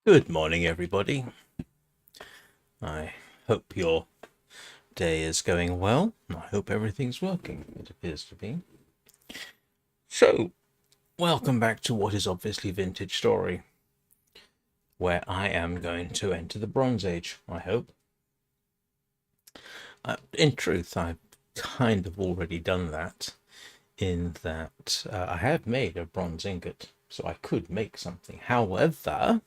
Good morning, everybody. I hope your day is going well. I hope everything's working. It appears to be. So, welcome back to what is obviously Vintage Story, where I am going to enter the Bronze Age, I hope. In truth, I've kind of already done that, in that I have made a bronze ingot, so I could make something. However,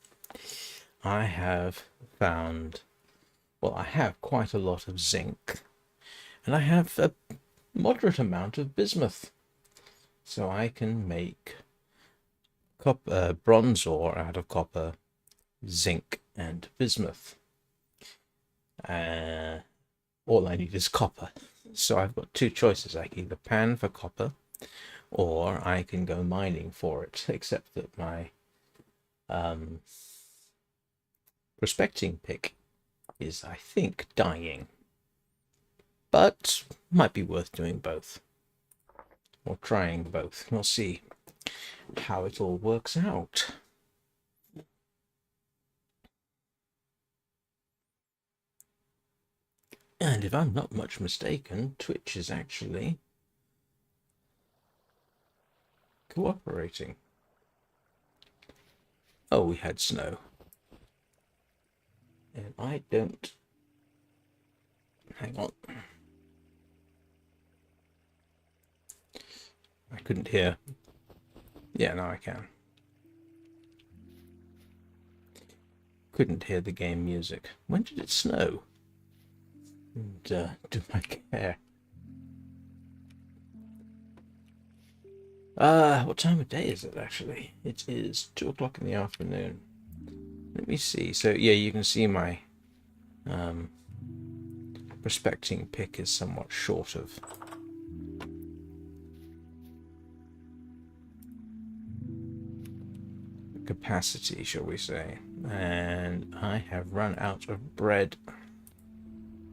I have found, well, I have quite a lot of zinc, and I have a moderate amount of bismuth, so I can make bronze ore out of copper, zinc, and bismuth. Uh, all I need is copper, so I've got two choices. I can either pan for copper, or I can go mining for it. Except that my um, prospecting pick is, I think, dying, but might be worth doing both, or trying both. We'll see how it all works out. And if I'm not much mistaken, Twitch is actually cooperating. Oh, we had snow. And I don't... Hang on. I couldn't hear. Yeah, now I can. Couldn't hear the game music. When did it snow? And do I care? What time of day is it actually? It is 2 o'clock in the afternoon. Let me see. So yeah, you can see my prospecting pick is somewhat short of capacity, shall we say. And I have run out of bread,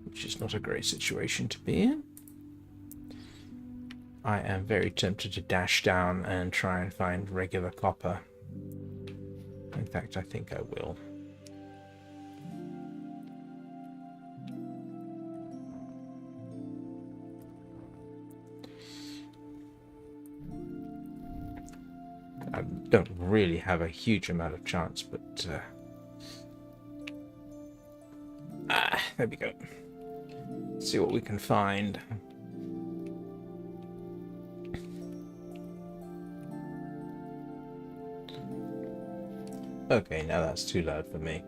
which is not a great situation to be in. I am very tempted to dash down and try and find regular copper. In fact, I think I will. I don't really have a huge amount of chance, but there we go. Let's see what we can find. Okay, now that's too loud for me.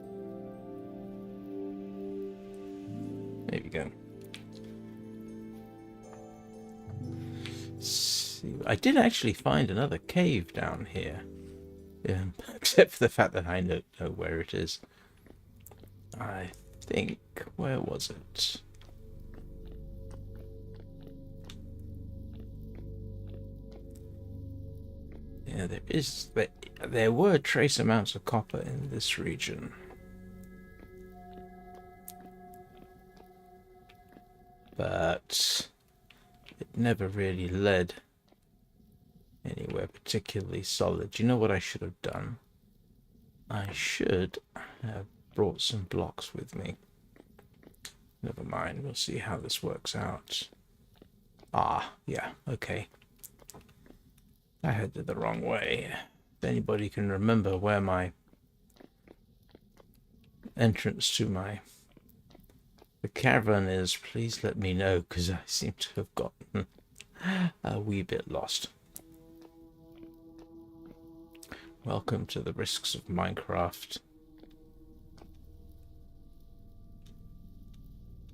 There we go. See, I did actually find another cave down here. Except for the fact that I don't know where it is. I think, where was it? Yeah, there were trace amounts of copper in this region. But it never really led anywhere particularly solid. Do you know what I should have done? I should have brought some blocks with me. Never mind, we'll see how this works out. Ah, yeah, okay. I headed the wrong way. If anybody can remember where my entrance to the cavern is, please let me know, because I seem to have gotten a wee bit lost. Welcome to the risks of Minecraft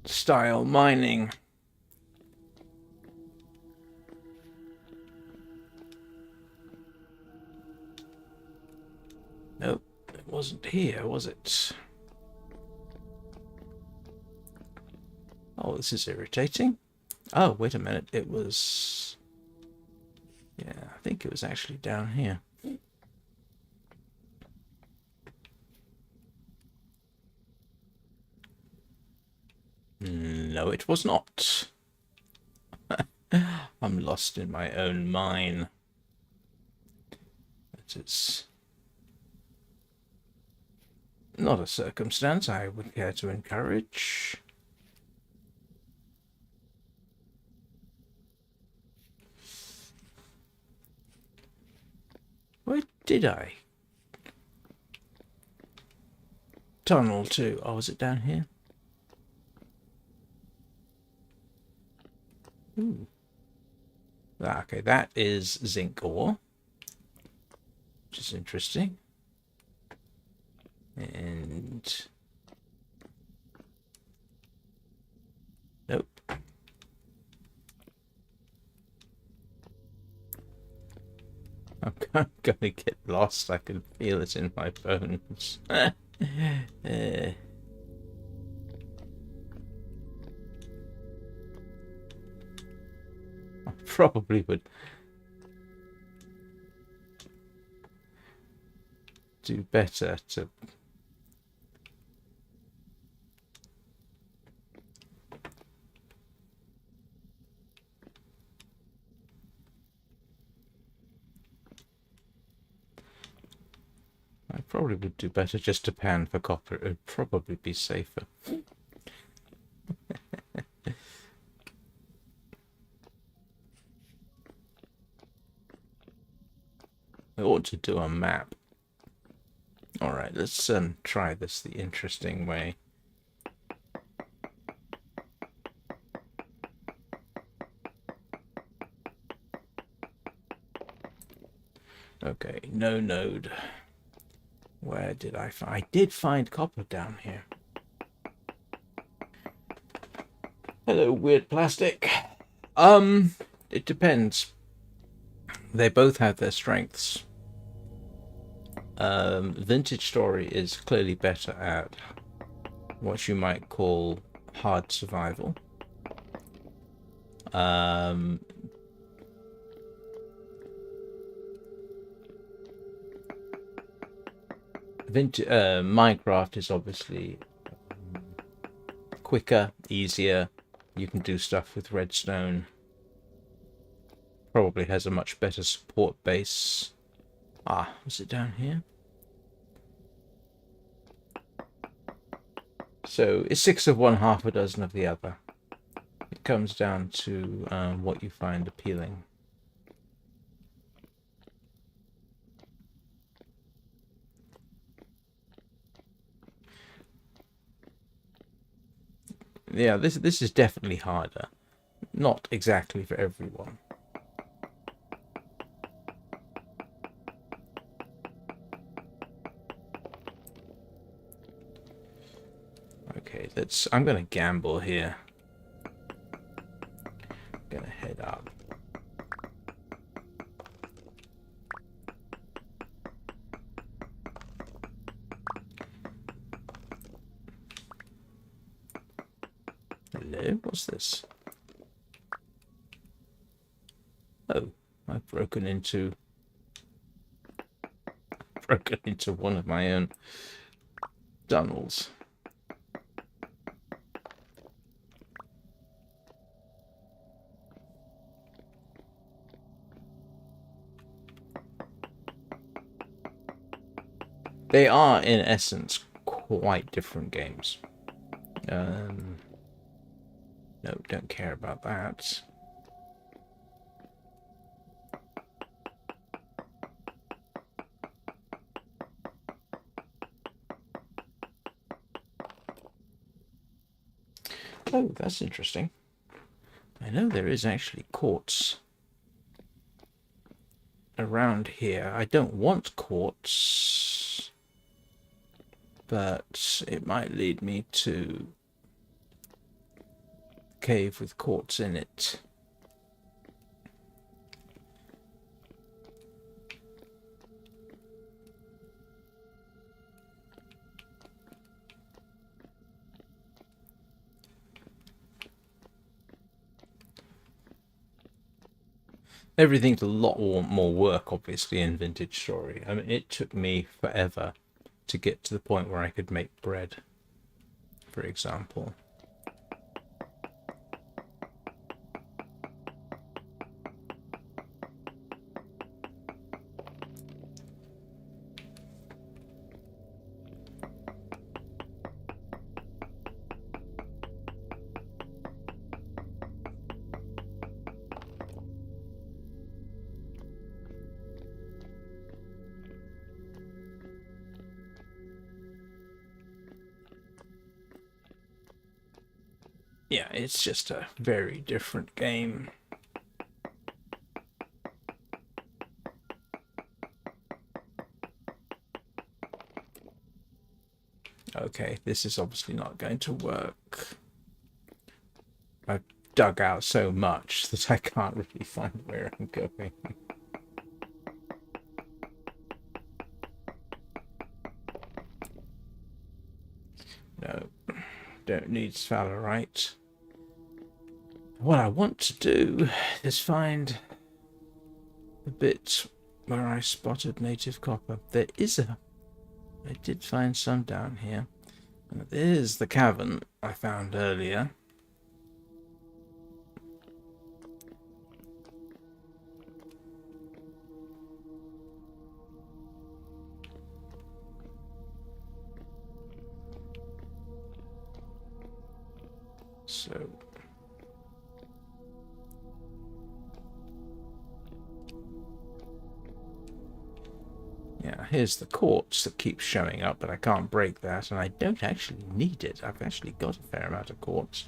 style mining. Nope, it wasn't here, was it? Oh, this is irritating. Oh, wait a minute, it was... Yeah, I think it was actually down here. No, it was not. I'm lost in my own mine. It is... Not a circumstance I would care to encourage. Where did I tunnel to? Oh, is it down here? Ooh. Okay, that is zinc ore, which is interesting. And nope. I'm gonna get lost. I can feel it in my bones. I probably would do better to I probably would do better just to pan for copper. It would probably be safer. I ought to do a map. Alright, let's try this the interesting way. Okay, no node. Where did I find? I did find copper down here. Hello, weird plastic. It depends. They both have their strengths. Vintage Story is clearly better at what you might call hard survival. Minecraft is obviously quicker, easier. You can do stuff with redstone. Probably has a much better support base. Ah, was it down here? So it's 6 of one, half a dozen of the other. It comes down to what you find appealing. Yeah, this is definitely harder. Not exactly for everyone. Okay, I'm gonna gamble here. Gonna head up. Hello, what's this? Oh, I've broken into one of my own tunnels. They are, in essence, quite different games. No, don't care about that. Oh, that's interesting. I know there is actually quartz around here. I don't want quartz, but it might lead me to a cave with quartz in it. Everything's a lot more work, obviously, in Vintage Story. I mean, it took me forever to get to the point where I could make bread, for example. yeah, it's just a very different game. Okay, this is obviously not going to work. I've dug out so much that I can't really find where I'm going. No, don't need sphalerite. What I want to do is find the bit where I spotted native copper. I did find some down here. And there's the cavern I found earlier. So yeah, here's the quartz that keeps showing up, but I can't break that, and I don't actually need it. I've actually got a fair amount of quartz.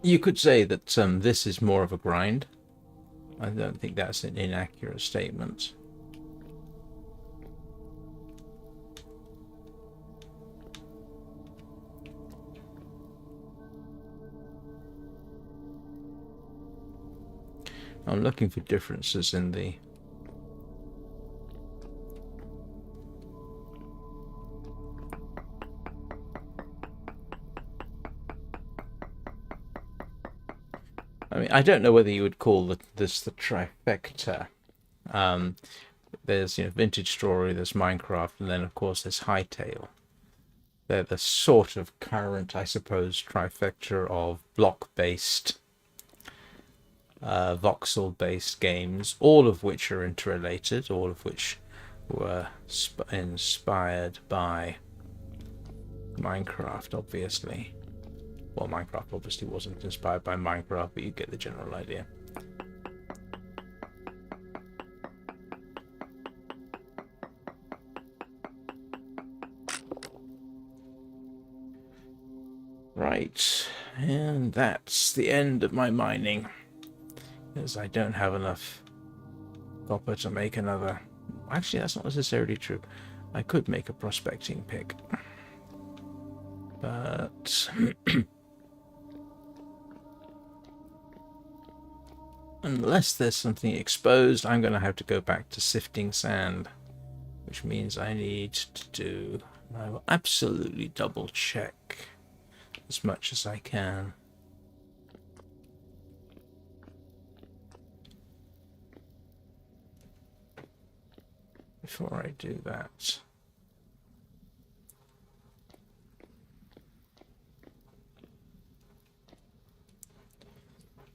You could say that this is more of a grind. I don't think that's an inaccurate statement. I'm looking for differences in the... I mean, I don't know whether you would call this the trifecta. There's, Vintage Story, there's Minecraft, and then, of course, there's Hightail. They're the sort of current, I suppose, trifecta of block-based, voxel-based games, all of which are interrelated, all of which were inspired by Minecraft, obviously. Well, Minecraft obviously wasn't inspired by Minecraft, but you get the general idea. Right, and that's the end of my mining, because I don't have enough copper to make another. Actually, that's not necessarily true. I could make a prospecting pick, but unless there's something exposed, I'm going to have to go back to sifting sand, which means I need to do... I will absolutely double check as much as I can. Before I do that.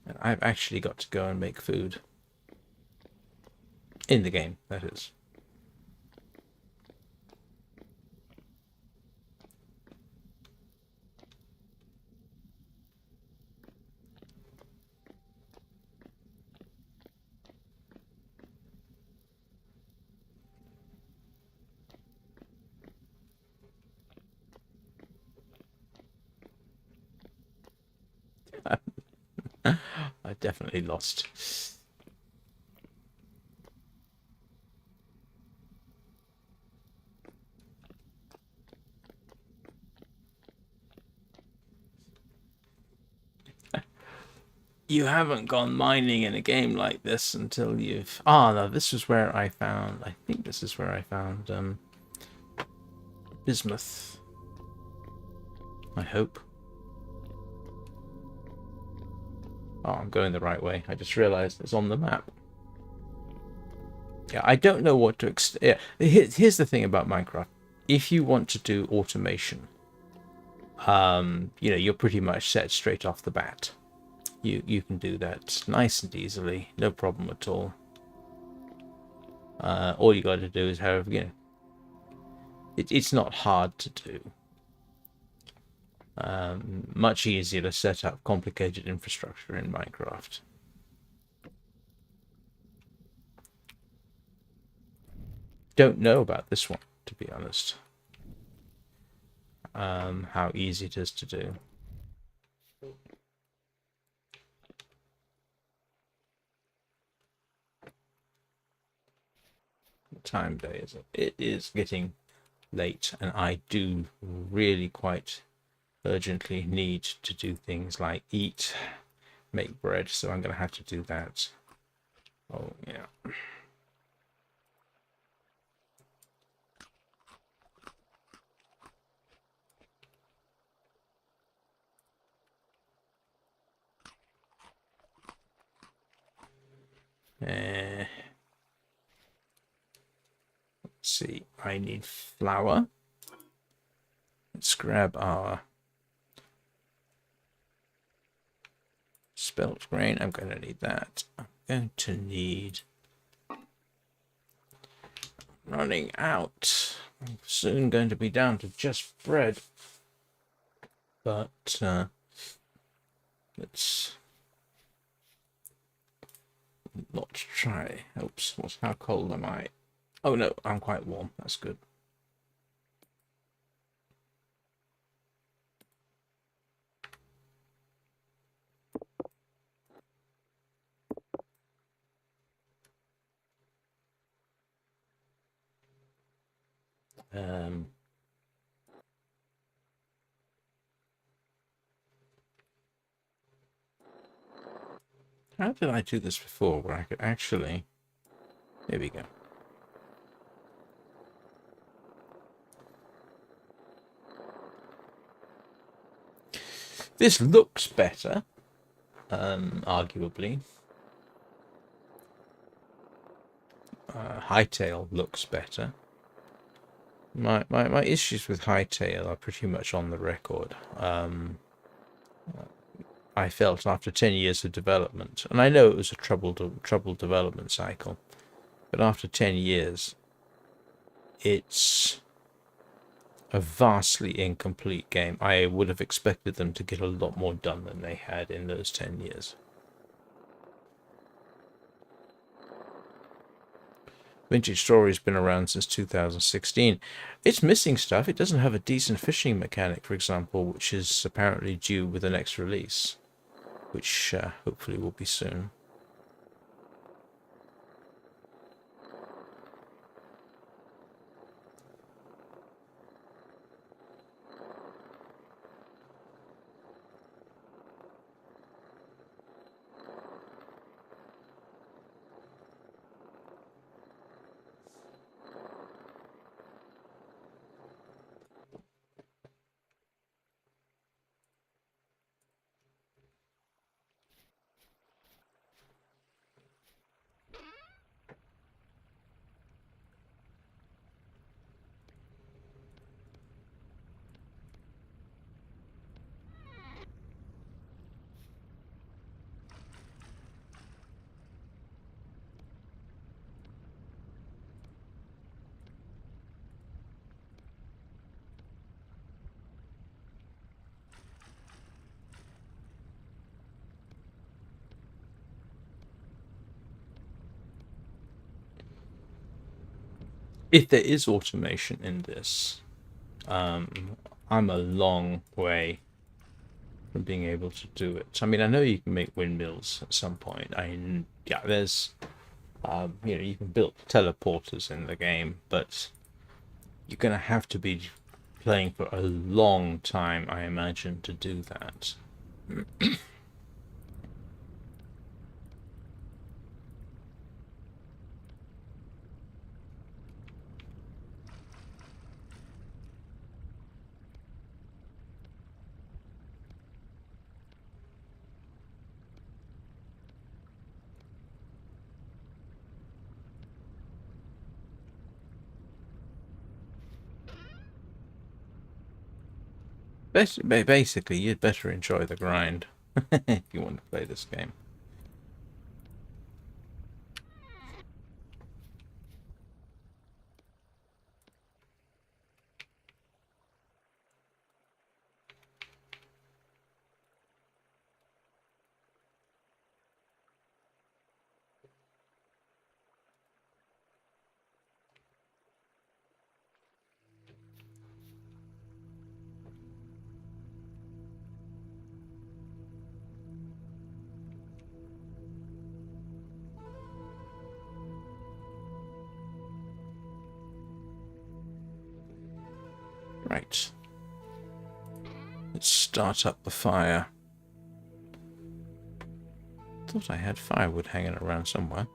And I've actually got to go and make food. In the game, that is. I definitely lost. You haven't gone mining in a game like this until you've... Ah, no, this is where I found... I think this is where I found bismuth. I hope. Oh, I'm going the right way. I just realized it's on the map. Yeah, I don't know what to... Yeah, here's the thing about Minecraft. If you want to do automation, you're pretty much set straight off the bat. You can do that nice and easily, no problem at all. All you got to do is have, it's not hard to do. Much easier to set up complicated infrastructure in don't know about this one, to be honest. How easy it is to do. What time of day is it? It is getting late, and I do really quite urgently need to do things like eat, make bread, so I'm going to have to do that. Oh, yeah. Let's see, I need flour. Let's grab our spelt grain. I'm going to need that. I'm going to need... running out. I'm soon going to be down to just bread. But let's not try. Oops, how cold am I? Oh no, I'm quite warm. That's good. How did I do this before where I could actually... There we go. This looks better, arguably. Hightail looks better. My issues with Hightail are pretty much on the record. I felt after 10 years of development, and I know it was a troubled development cycle, but after 10 years, it's a vastly incomplete game. I would have expected them to get a lot more done than they had in those 10 years. Vintage Story's been around since 2016. It's missing stuff. It doesn't have a decent fishing mechanic, for example, which is apparently due with the next release, which hopefully will be soon. If there is automation in this, I'm a long way from being able to do it. I mean, I know you can make windmills at some point. Yeah, there's, you can build teleporters in the game, but you're going to have to be playing for a long time, I imagine, to do that. Basically, you'd better enjoy the grind if you want to play this game. Right. Let's start up the fire. Thought I had firewood hanging around somewhere.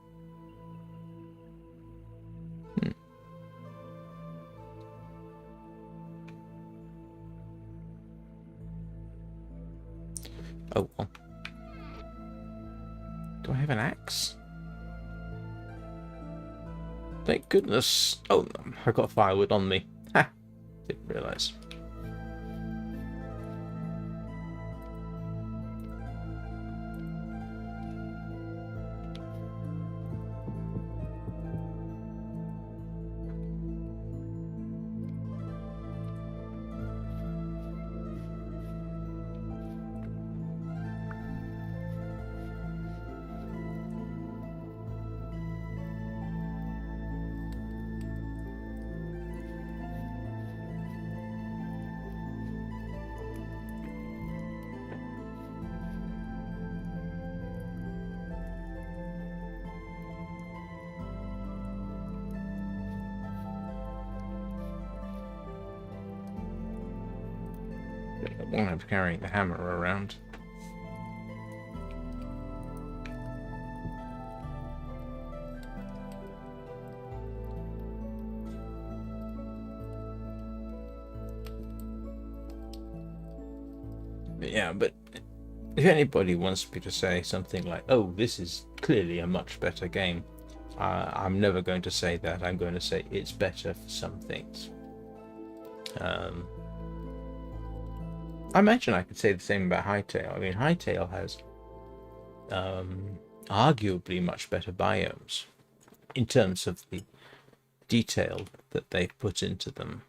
Oh, well. Do I have an axe? Thank goodness. Oh, I got firewood on me. Ha! Didn't realise. I won't have carrying the hammer around. But yeah, but if anybody wants me to say something like, oh, this is clearly a much better game, I'm never going to say that. I'm going to say it's better for some things. I imagine I could say the same about Hightail. I mean, Hightail has arguably much better biomes in terms of the detail that they've put into them.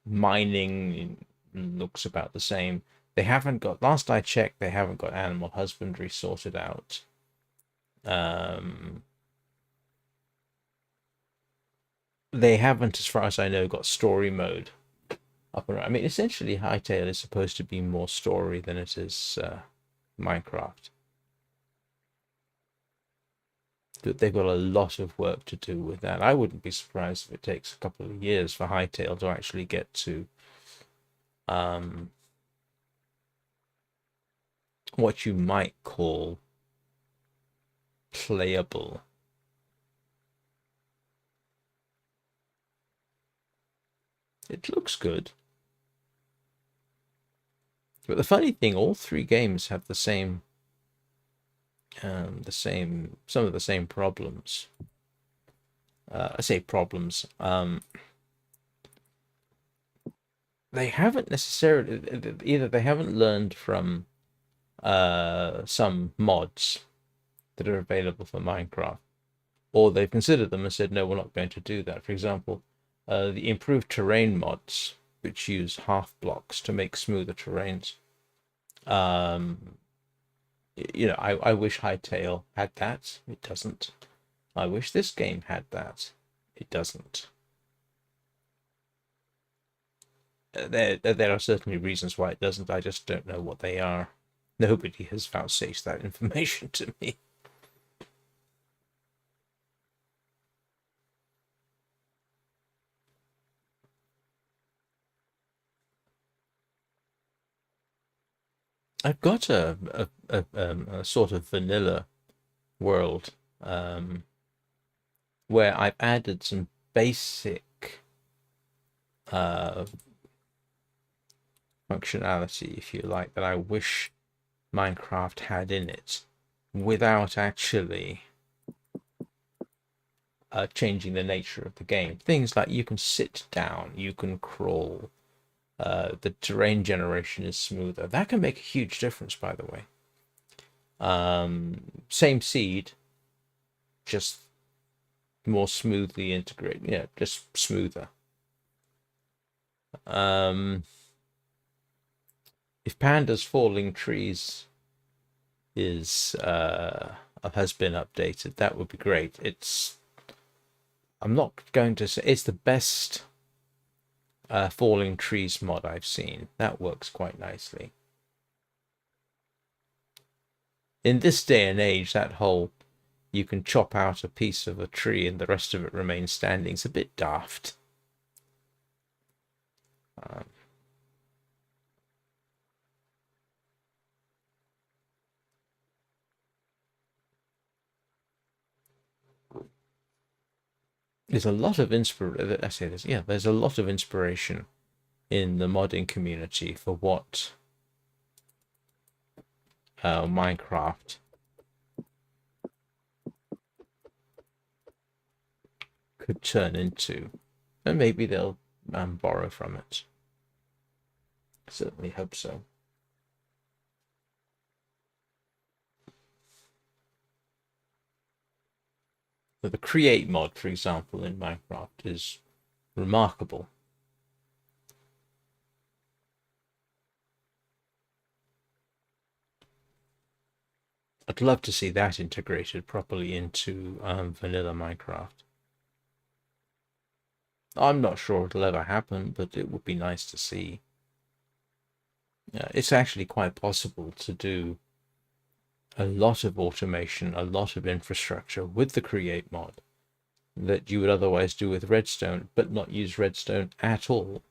Mining looks about the same. They haven't got, last I checked, they haven't got animal husbandry sorted out. They haven't, as far as I know, got story mode up and running. I mean, essentially, Hightail is supposed to be more story than it is Minecraft. But they've got a lot of work to do with that. I wouldn't be surprised if it takes a couple of years for Hightail to actually get to what you might call playable. It looks good. But the funny thing, all three games have some of the same problems. I say problems. They haven't necessarily, either they haven't learned from some mods that are available for Minecraft, or they've considered them and said, no, we're not going to do that. For example, the improved terrain mods, which use half blocks to make smoother terrains. You know, I wish Hightail had that. It doesn't. I wish this game had that. It doesn't. There are certainly reasons why it doesn't. I just don't know what they are. Nobody has vouchsafed that information to me. I've got a sort of vanilla world where I've added some basic functionality, if you like, that I wish Minecraft had in it, without actually changing the nature of the game. Things like you can sit down, you can crawl, the terrain generation is smoother. That can make a huge difference, by the way. Same seed, just more smoothly integrated. Yeah, just smoother. If Panda's falling trees has been updated, that would be great. I'm not going to say it's the best falling trees mod I've seen. That works quite nicely. In this day and age, that whole you can chop out a piece of a tree and the rest of it remains standing. It's a bit daft. There's a lot of inspiration. I say this, yeah. There's a lot of inspiration in the modding community for what Minecraft could turn into, and maybe they'll borrow from it. I certainly hope so. But the create mod, for example, in Minecraft is remarkable. I'd love to see that integrated properly into vanilla Minecraft. I'm not sure it'll ever happen, but it would be nice to see. It's actually quite possible to do a lot of automation, a lot of infrastructure with the create mod that you would otherwise do with redstone, but not use redstone at all.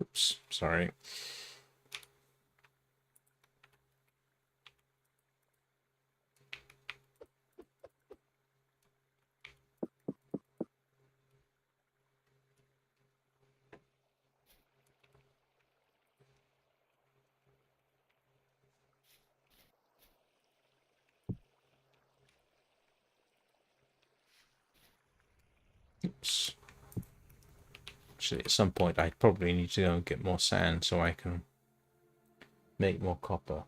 Oops, sorry. Oops. Actually, at some point, I probably need to go and get more sand so I can make more copper.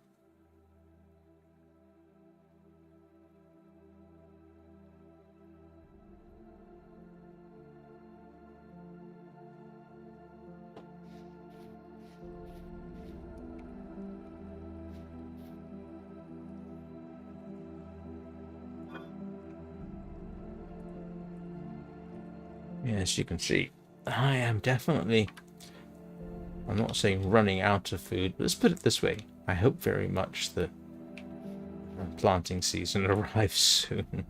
Yeah, as you can see, I am definitely, I'm not saying running out of food, but let's put it this way. I hope very much the planting season arrives soon.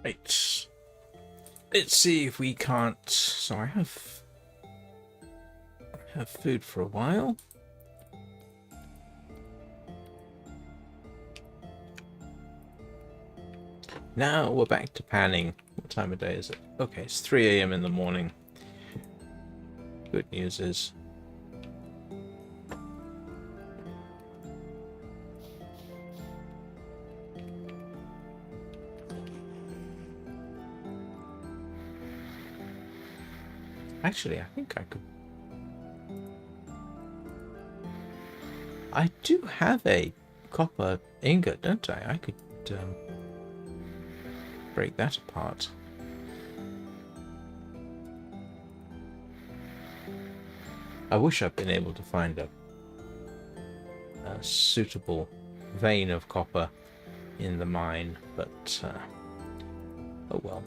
Right. Let's see if we can't. So I have food for a while. Now we're back to panning. What time of day is it? Okay, it's 3 a.m. in the morning. Good news is actually, I think I could. I do have a copper ingot, don't I? I could break that apart. I wish I'd been able to find a suitable vein of copper in the mine, but oh well.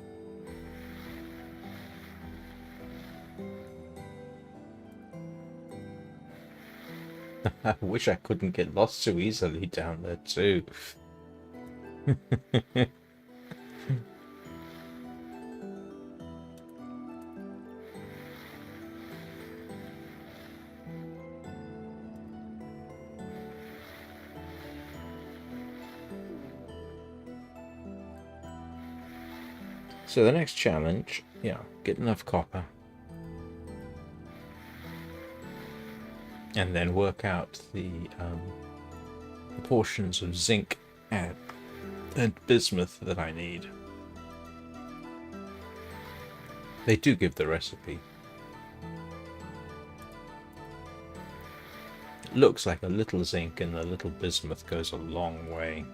I wish I couldn't get lost so easily down there too. So the next challenge, yeah, get enough copper. And then work out the proportions of zinc and bismuth that I need. They do give the recipe. It looks like a little zinc and a little bismuth goes a long way.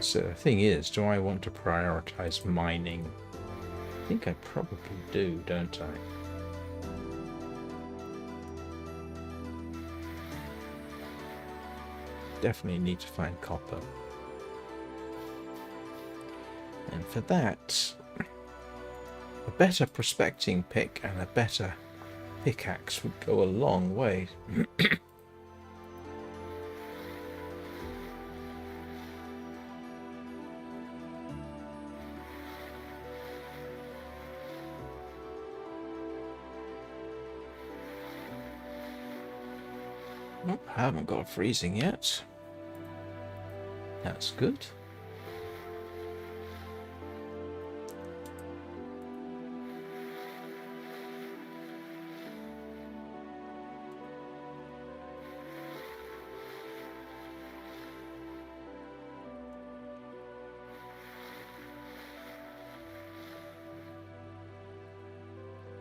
So the thing is, do I want to prioritize mining? I think I probably do, don't I? Definitely need to find copper. And for that, a better prospecting pick and a better pickaxe would go a long way. Oh, I haven't got freezing yet. That's good.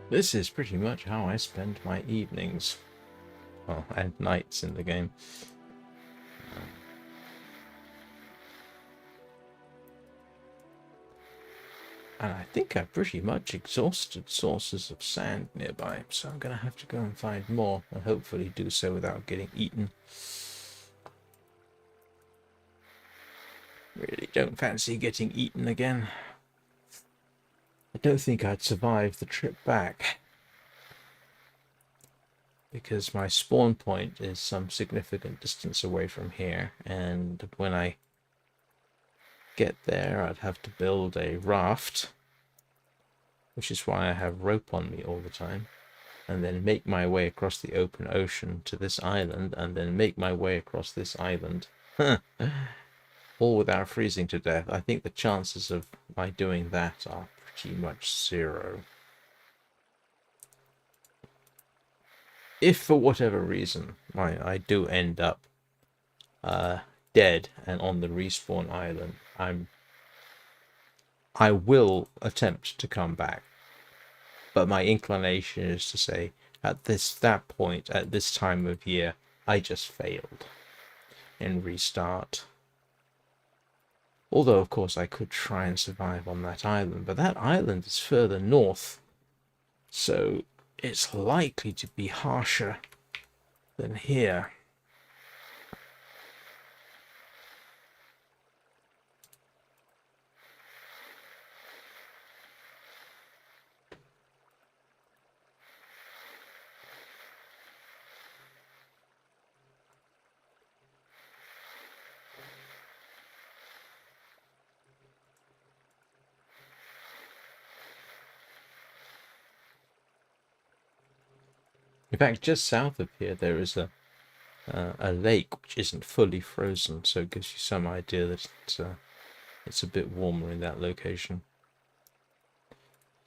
This is pretty much how I spend my evenings. Well, and nights in the game. And I think I've pretty much exhausted sources of sand nearby, so I'm going to have to go and find more, and hopefully do so without getting eaten. Really don't fancy getting eaten again. I don't think I'd survive the trip back, because my spawn point is some significant distance away from here, and when I get there I'd have to build a raft, which is why I have rope on me all the time, and then make my way across the open ocean to this island, and then make my way across this island. All without freezing to death. I think the chances of my doing that are pretty much zero. If for whatever reason I do end up dead and on the respawn island, I will attempt to come back. But my inclination is to say, at that point, at this time of year, I just failed and restart. Although, of course, I could try and survive on that island, but that island is further north, so it's likely to be harsher than here. In fact, just south of here, there is a lake which isn't fully frozen, so it gives you some idea that it's a bit warmer in that location.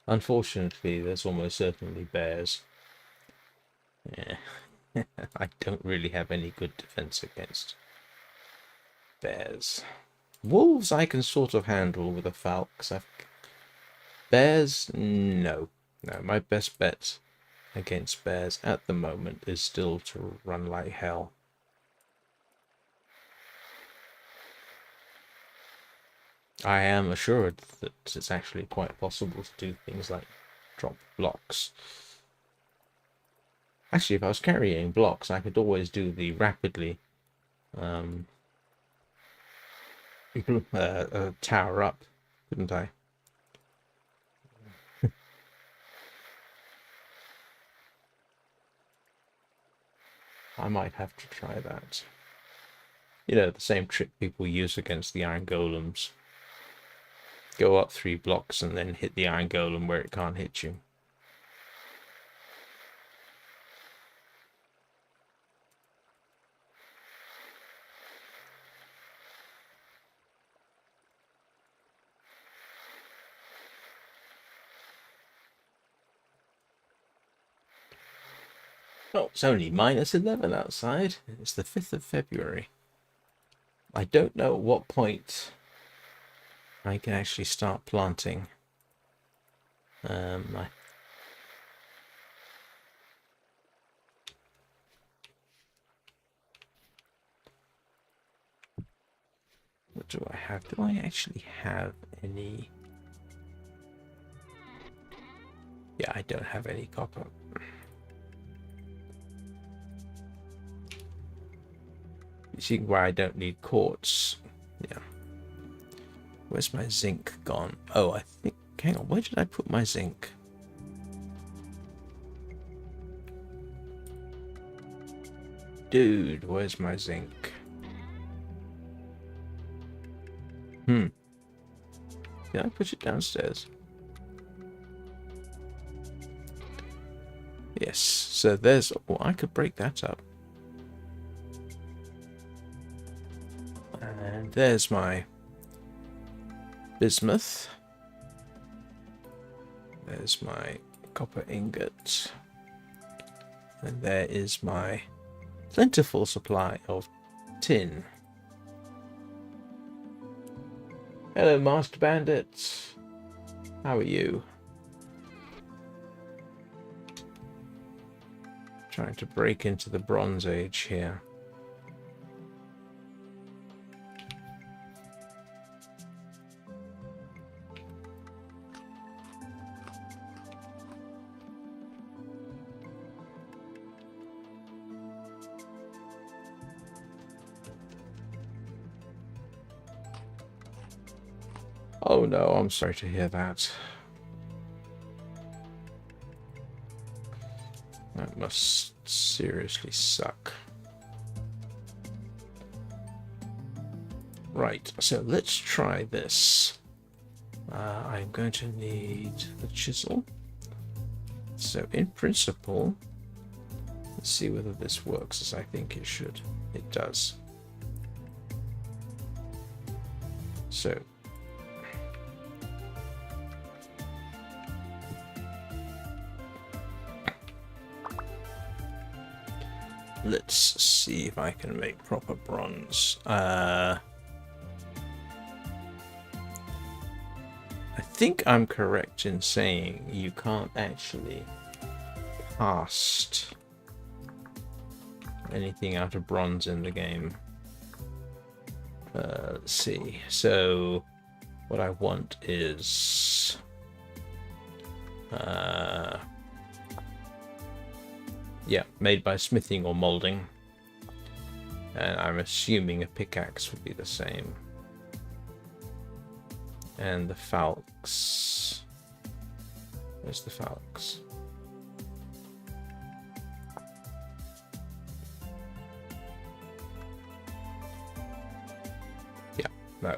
Unfortunately, there's almost certainly bears. Yeah, I don't really have any good defense against bears. Wolves I can sort of handle with a falcon. Bears, no. No, my best bet against bears at the moment is still to run like hell. I am assured that it's actually quite possible to do things like drop blocks. Actually, if I was carrying blocks, I could always do the rapidly tower up, couldn't I? I might have to try that. You know, the same trick people use against the iron golems. Go up 3 blocks and then hit the iron golem where it can't hit you. Oh, it's only -11 outside. It's the 5th of February. I don't know at what point I can actually start planting. What do I have? Do I actually have any? Yeah, I don't have any copper. You see why I don't need quartz. Yeah. Where's my zinc gone? Oh, I think... Hang on, where did I put my zinc? Dude, where's my zinc? Did I put it downstairs? Yes, so there's... Oh, I could break that up. And there's my bismuth. There's my copper ingot. And there is my plentiful supply of tin. Hello, Master Bandits. How are you? Trying to break into the Bronze Age here. Oh no, I'm sorry to hear that. That must seriously suck. Right, so let's try this. I'm going to need the chisel. So in principle, let's see whether this works as I think it should. It does. So let's see if I can make proper bronze. I think I'm correct in saying you can't actually cast anything out of bronze in the game. Let's see. So what I want is yeah, made by smithing or molding. And I'm assuming a pickaxe would be the same. And the falx. Where's the falx? Yeah, no.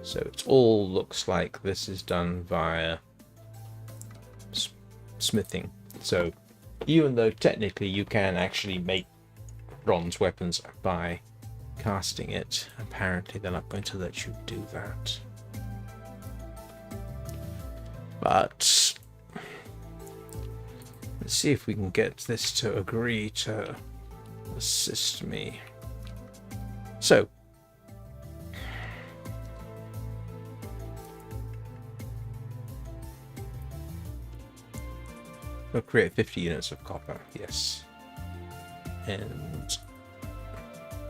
So it all looks like this is done via smithing. So even though technically you can actually make bronze weapons by casting it, apparently they're not going to let you do that. But let's see if we can get this to agree to assist me. So we'll create 50 units of copper, yes. And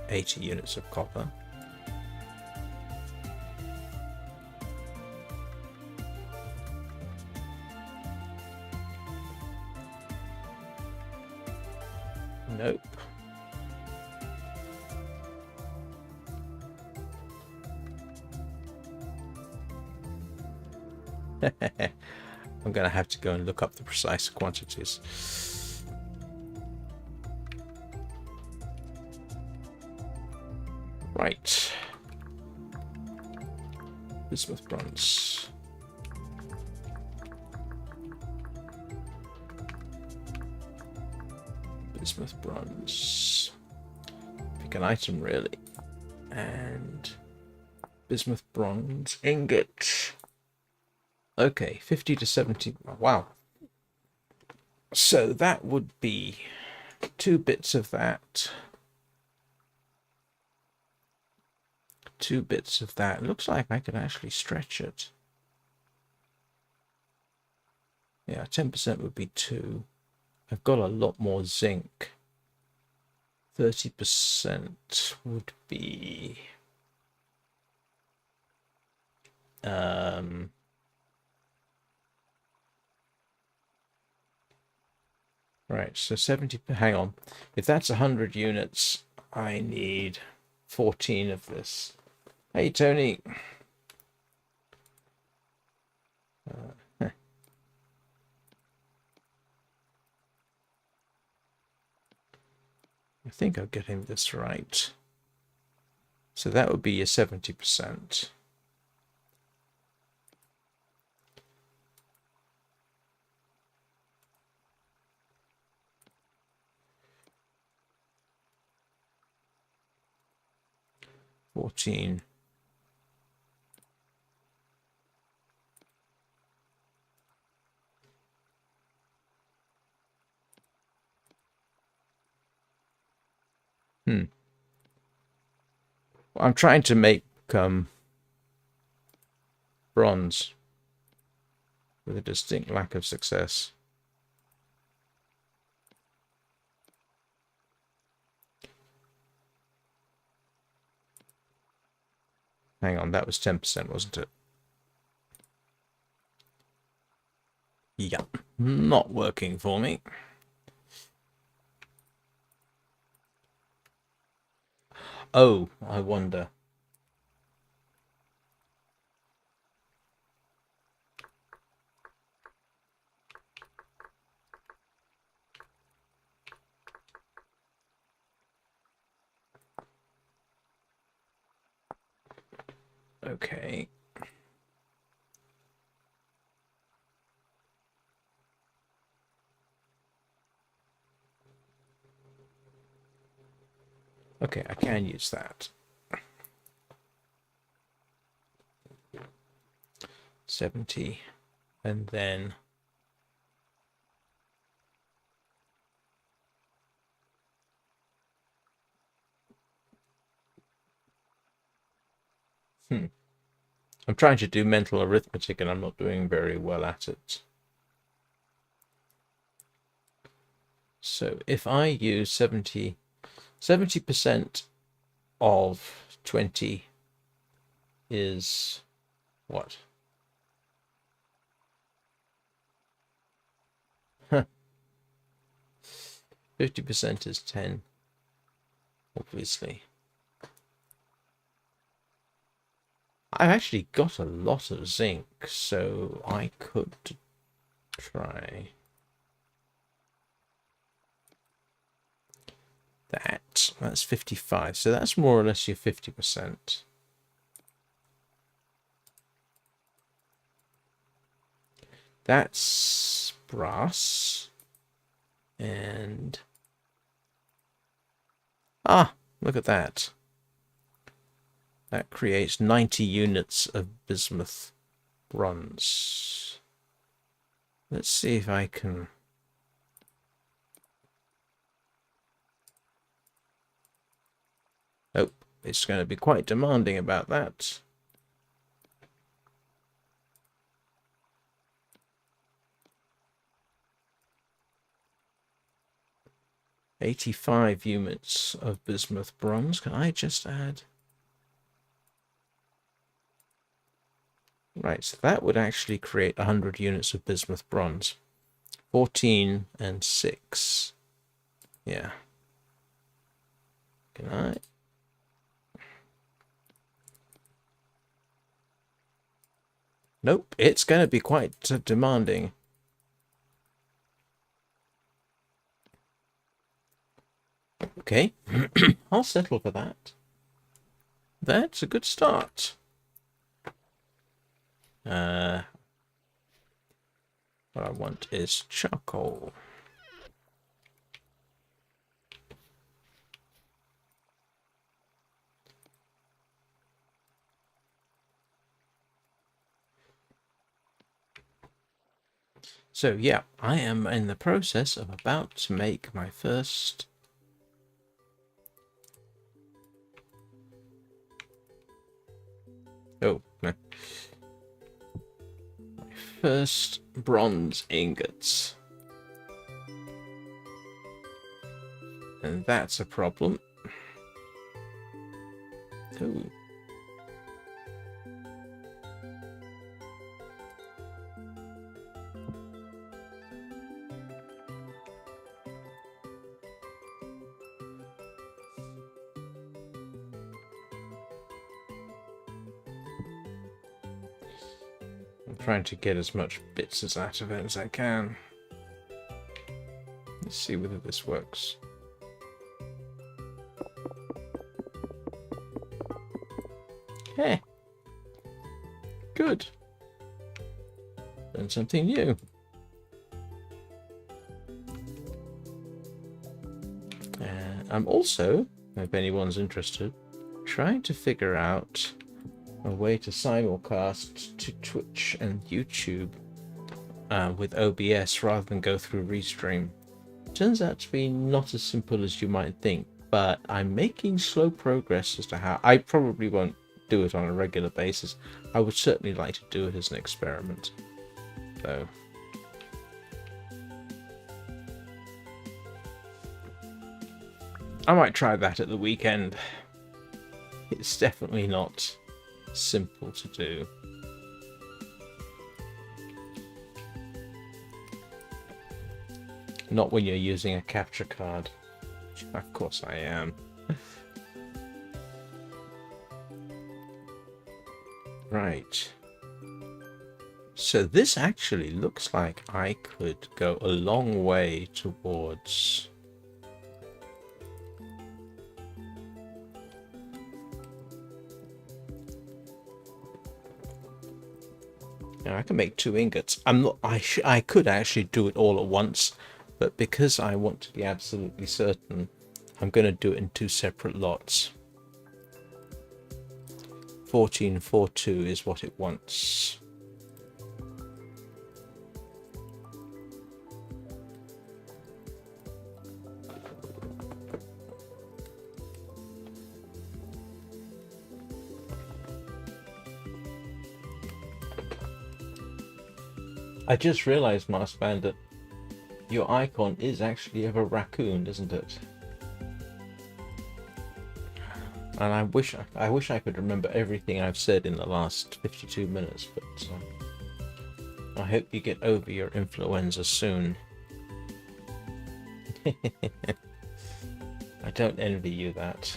80 units of copper. Nope. I'm going to have to go and look up the precise quantities. Right. Bismuth bronze. Bismuth bronze. Pick an item, really. And bismuth bronze ingot. Okay, 50 to 70. Wow. So that would be 2 bits of that. 2 bits of that. It looks like I can actually stretch it. Yeah, 10% would be 2. I've got a lot more zinc. 30% would be... Right, so 70... Hang on. If that's 100 units, I need 14 of this. Hey, Tony. I think I'm getting this right. So that would be your 70%. $14. Well, I'm trying to make bronze with a distinct lack of success. Hang on, that was 10%, wasn't it? Yeah, not working for me. Oh, I wonder. Okay. Okay, I can use that. 70. And then... I'm trying to do mental arithmetic and I'm not doing very well at it. So if I use 70% of 20 is what? 50% is 10, obviously. I've actually got a lot of zinc, so I could try that. That's 55, so that's more or less your 50%. That's brass. And... ah, look at that. That creates 90 units of bismuth bronze. Let's see if I can... oh, it's going to be quite demanding about that. $85 units of bismuth bronze. Can I just add... right, so that would actually create 100 units of bismuth bronze. 14 and 6. Yeah. Can I? Nope, it's going to be quite demanding. Okay, I'll settle for that. That's a good start. What I want is charcoal. So yeah, I am in the process of about to make my first no. My first bronze ingots. And that's a problem. Ooh. I'm trying to get as much bits out of it as I can. Let's see whether this works. Hey, good. Learn something new. I'm also, if anyone's interested, trying to figure out a way to simulcast to Twitch and YouTube with OBS rather than go through Restream. Turns out to be not as simple as you might think, but I'm making slow progress as to how. I probably won't do it on a regular basis. I would certainly like to do it as an experiment. So I might try that at the weekend. It's definitely not simple to do. Not when you're using a capture card. Of course I am. Right. So this actually looks like I could go a long way towards... Now I can make 2 ingots. I'm not. I could actually do it all at once, but because I want to be absolutely certain, I'm going to do it in 2 separate lots. 1442 is what it wants. I just realized, Mars Bandit, your icon is actually of a raccoon, isn't it? And I wish I could remember everything I've said in the last 52 minutes, but I hope you get over your influenza soon. I don't envy you that.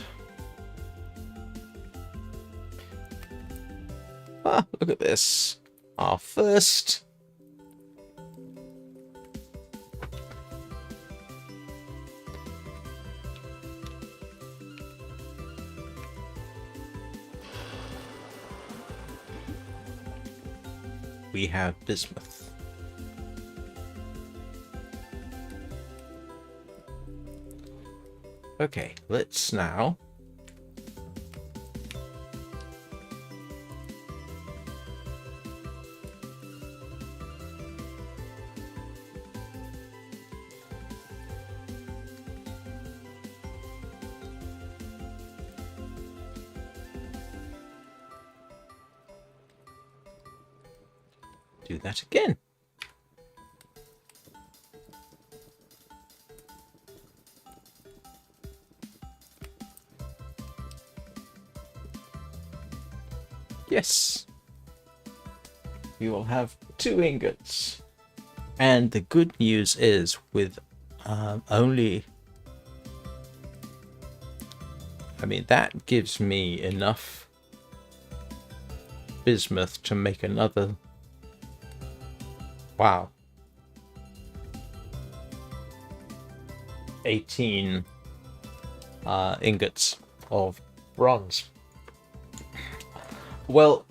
Ah, look at this. Our first... we have bismuth. Okay, let's now do that again. Yes. We will have 2 ingots. And the good news is with only... I mean, that gives me enough bismuth to make another... Wow. 18 ingots of bronze. Well,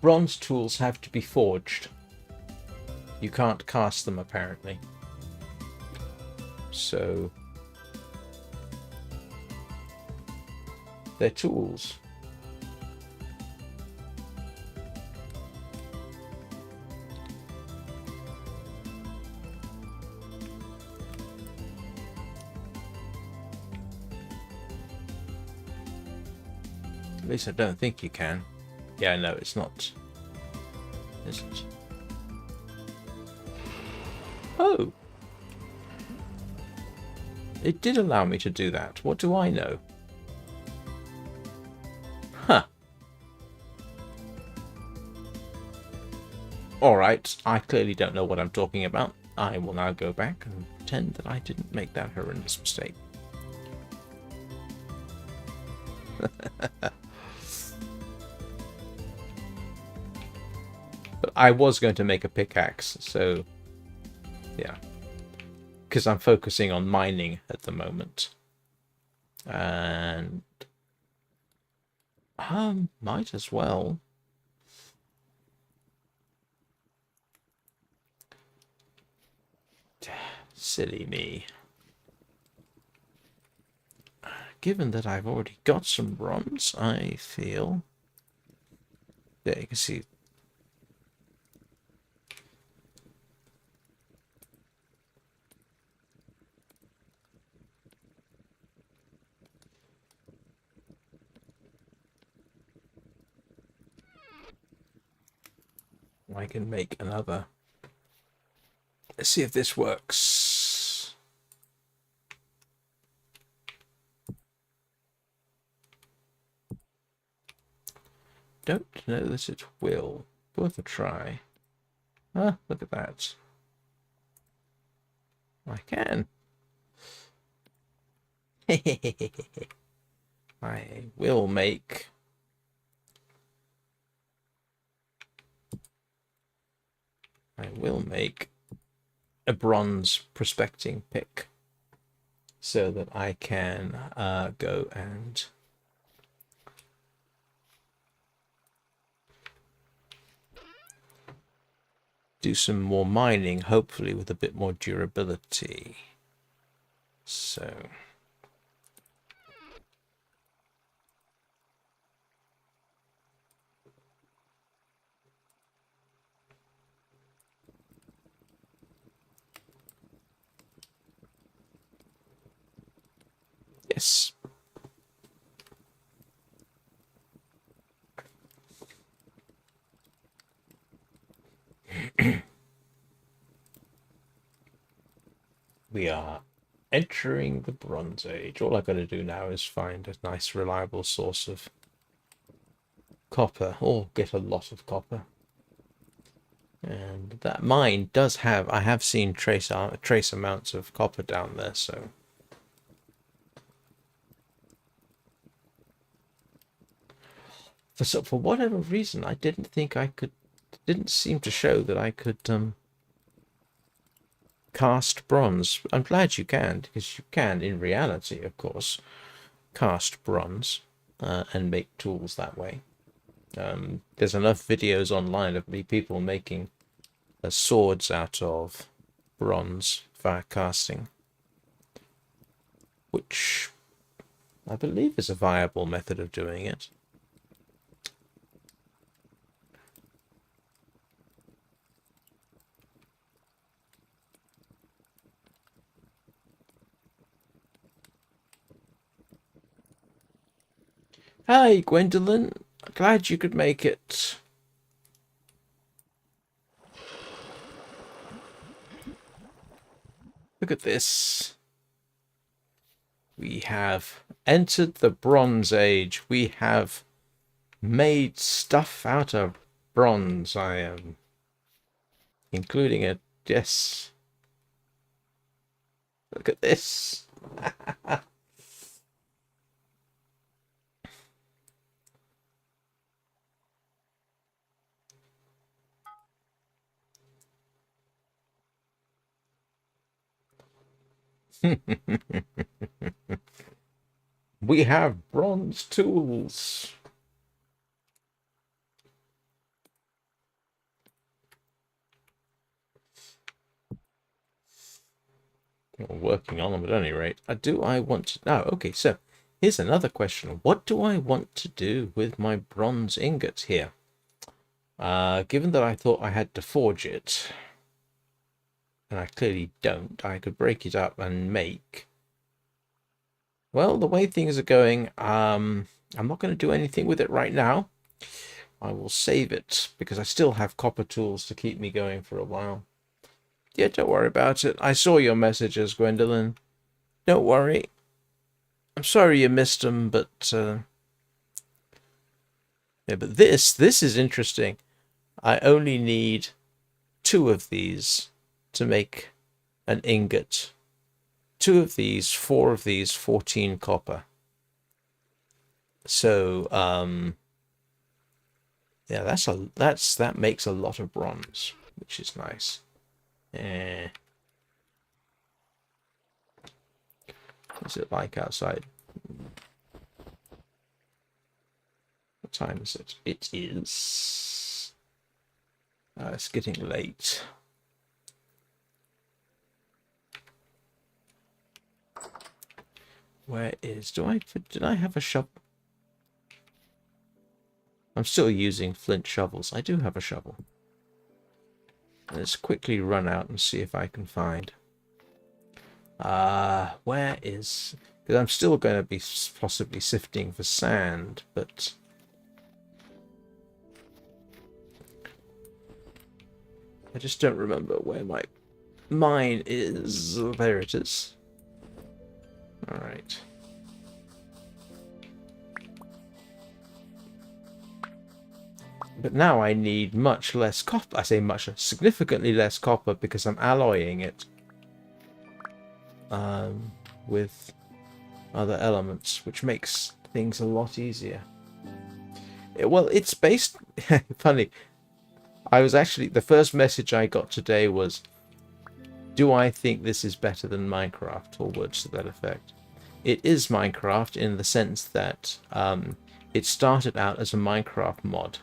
bronze tools have to be forged. You can't cast them, apparently. So they're tools. At least I don't think you can. Yeah, no, it's not. Is it? Oh! It did allow me to do that. What do I know? Huh. Alright, I clearly don't know what I'm talking about. I will now go back and pretend that I didn't make that horrendous mistake. But I was going to make a pickaxe, so yeah. Because I'm focusing on mining at the moment. And might as well. Silly me. Given that I've already got some bronze, I feel... There, you can see. I can make another. Let's see if this works. Don't know that it will. Worth a try. Ah, look at that. I can. I will make... a bronze prospecting pick so that I can go and do some more mining, hopefully with a bit more durability. So yes. We are entering the Bronze Age. All I've got to do now is find a nice, reliable source of copper, or get a lot of copper. And that mine does have... I have seen trace amounts of copper down there, so... For whatever reason, I didn't think I could... didn't seem to show that I could cast bronze. I'm glad you can, because you can, in reality, of course, cast bronze and make tools that way. There's enough videos online of people making swords out of bronze via casting, which I believe is a viable method of doing it. Hi, Gwendolyn. Glad you could make it. Look at this. We have entered the Bronze Age. We have made stuff out of bronze. I am including it. Yes. Look at this. We have bronze tools. Or working on them at any rate. Do I want to... Oh, okay, so here's another question. What do I want to do with my bronze ingots here? Given that I thought I had to forge it, and I clearly don't, I could break it up and make... Well, the way things are going, I'm not going to do anything with it right now. I will save it, because I still have copper tools to keep me going for a while. Yeah, don't worry about it. I saw your messages, Gwendolyn. Don't worry. I'm sorry you missed them, but... yeah, but this is interesting. I only need 2 of these to make an ingot. 2 of these, 4 of these, 14 copper. So, yeah, that makes a lot of bronze, which is nice. What's it like outside? What time is it? It is... it's getting late. Where is... Did I have a shovel? I'm still using flint shovels. I do have a shovel. Let's quickly run out and see if I can find... where is... Because I'm still going to be possibly sifting for sand, but... I just don't remember where my mine is. There it is. Alright. But now I need much less copper. I say much, significantly less copper because I'm alloying it with other elements, which makes things a lot easier. Well, it's based... Funny. I was actually... The first message I got today was, do I think this is better than Minecraft? Or words to that effect. It is Minecraft in the sense that it started out as a Minecraft mod.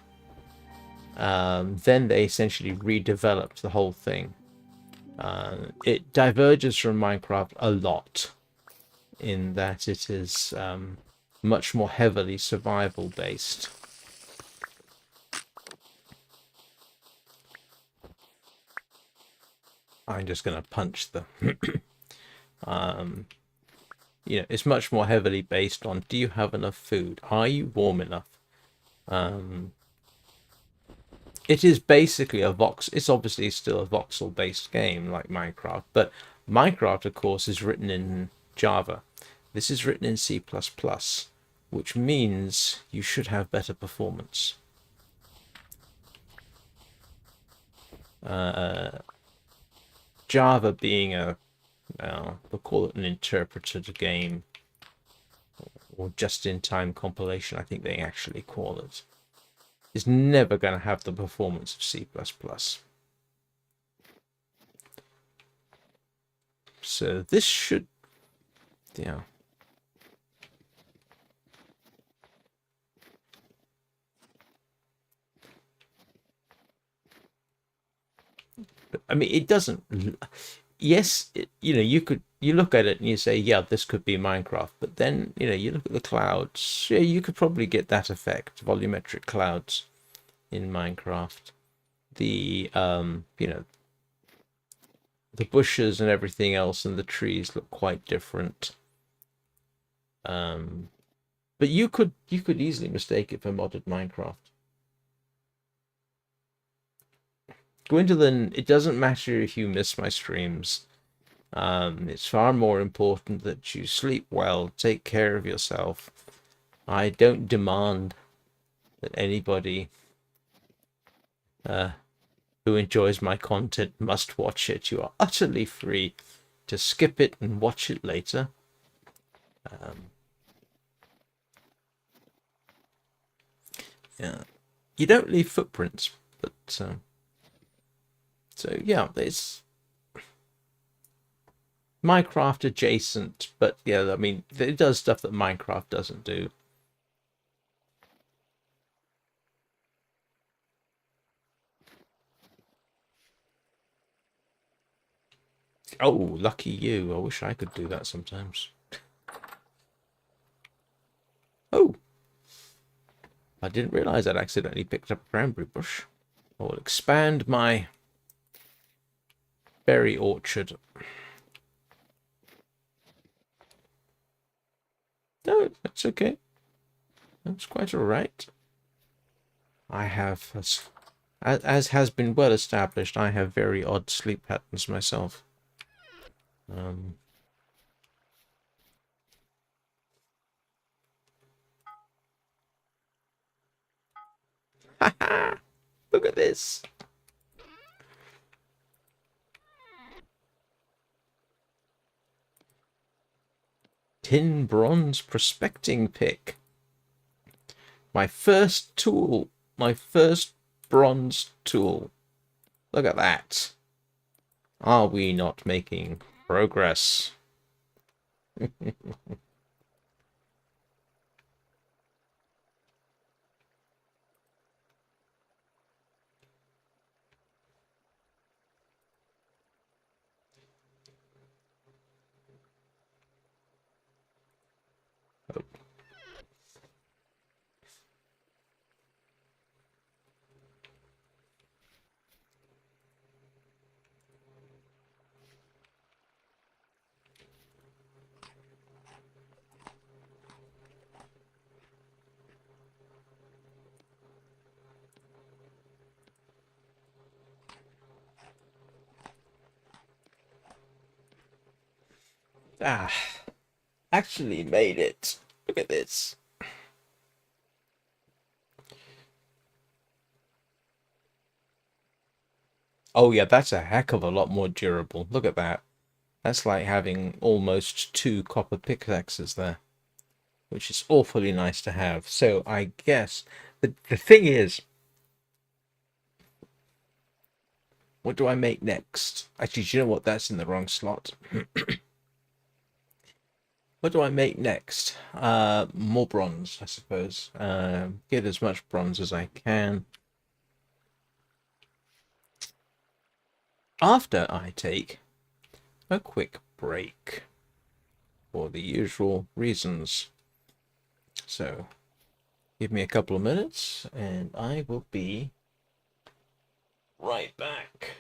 Then they essentially redeveloped the whole thing. It diverges from Minecraft a lot in that it is much more heavily survival based. I'm just going to punch the... you know, it's much more heavily based on, do you have enough food? Are you warm enough? It is basically a vox... It's obviously still a voxel-based game like Minecraft, but Minecraft, of course, is written in Java. This is written in C++, which means you should have better performance. Java being a... Well, we'll call it an interpreted game, or just-in-time compilation, I think they actually call it, is never going to have the performance of C++. So this should... Yeah. But, I mean, it doesn't... Yes, you know, you look at it and you say, yeah, this could be Minecraft, but then, you know, you look at the clouds, yeah, you could probably get that effect, volumetric clouds in Minecraft. The you know, the bushes and everything else and the trees look quite different. But you could easily mistake it for modded Minecraft. Gwendolyn, it doesn't matter if you miss my streams. It's far more important that you sleep well, take care of yourself. I don't demand that anybody who enjoys my content must watch it. You are utterly free to skip it and watch it later. Yeah, you don't leave footprints, but so yeah, it's Minecraft adjacent, but yeah, I mean, it does stuff that Minecraft doesn't do. Oh, lucky you. I wish I could do that sometimes. Oh, I didn't realize I'd accidentally picked up a cranberry bush. I will expand my berry orchard. No, that's okay. That's quite all right. I have, as has been well established, I have very odd sleep patterns myself. Um, Look at this. Tin bronze prospecting pick. My first tool. My first bronze tool. Look at that. Are we not making progress? Ah, actually made it. Look at this. Oh yeah, that's a heck of a lot more durable. Look at that. That's like having almost 2 copper pickaxes there, which is awfully nice to have. So I guess the thing is, what do I make next? Actually, do you know what? That's in the wrong slot. What do I make next? More bronze, I suppose. Get as much bronze as I can. After I take a quick break for the usual reasons. So, give me a couple of minutes and I will be right back.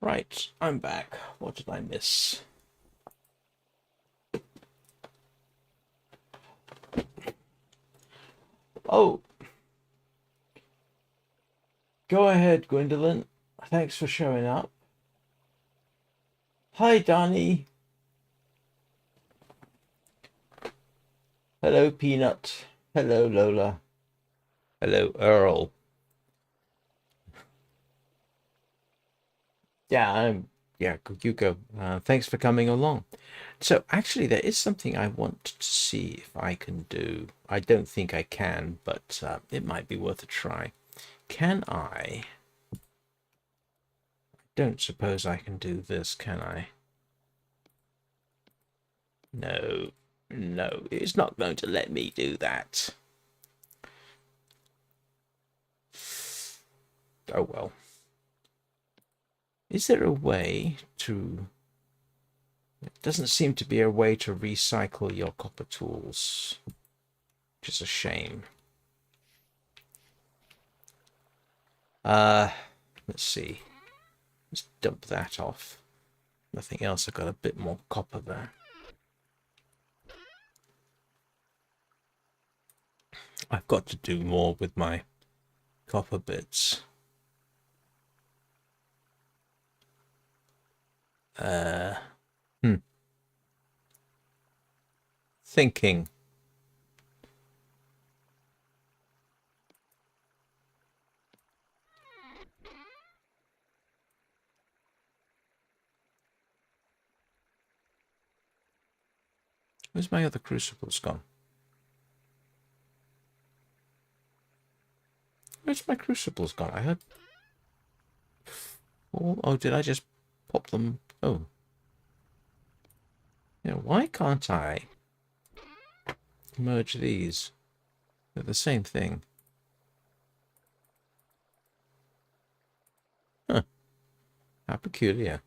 Right, I'm back. What did I miss? Oh, go ahead, Gwendolyn. Thanks for showing up. Hi, Danny. Hello, Peanut. Hello, Lola. Hello, Earl. Yeah, you go. Thanks for coming along. So actually, there is something I want to see if I can do. I don't think I can, but it might be worth a try. Can I? Don't suppose I can do this, can I? No, no, it's not going to let me do that. Oh well. Is there a way to... It doesn't seem to be a way to recycle your copper tools, which is a shame. Let's see. Let's dump that off. Nothing else. I've got a bit more copper there. I've got to do more with my copper bits. Thinking. Where's my other crucibles gone? Where's my crucibles gone? I had... Oh, did I just pop them? Oh. Yeah, why can't I merge these? They're the same thing. Huh. How peculiar.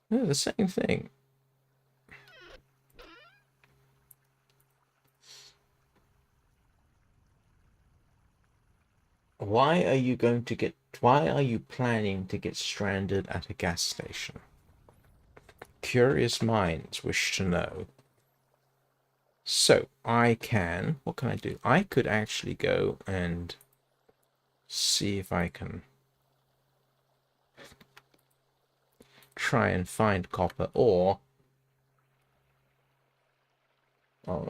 They're the same thing. Why are you planning to get stranded at a gas station? Curious minds wish to know. So, what can I do? I could actually go and see if I can try and find copper, or... Oh,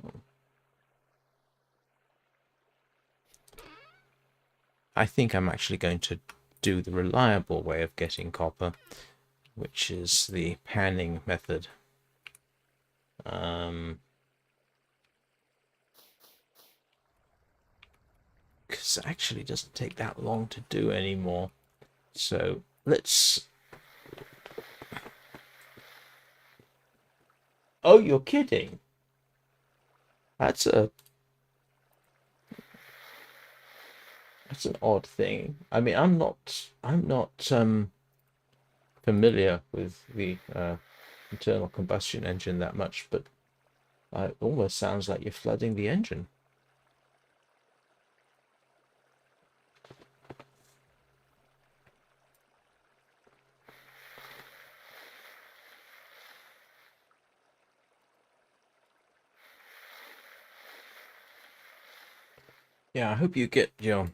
I think I'm actually going to do the reliable way of getting copper, which is the panning method. Because it actually doesn't take that long to do anymore. So let's... Oh, you're kidding. That's an odd thing. I mean, I'm not familiar with the internal combustion engine that much, but it almost sounds like you're flooding the engine. Yeah, I hope you get your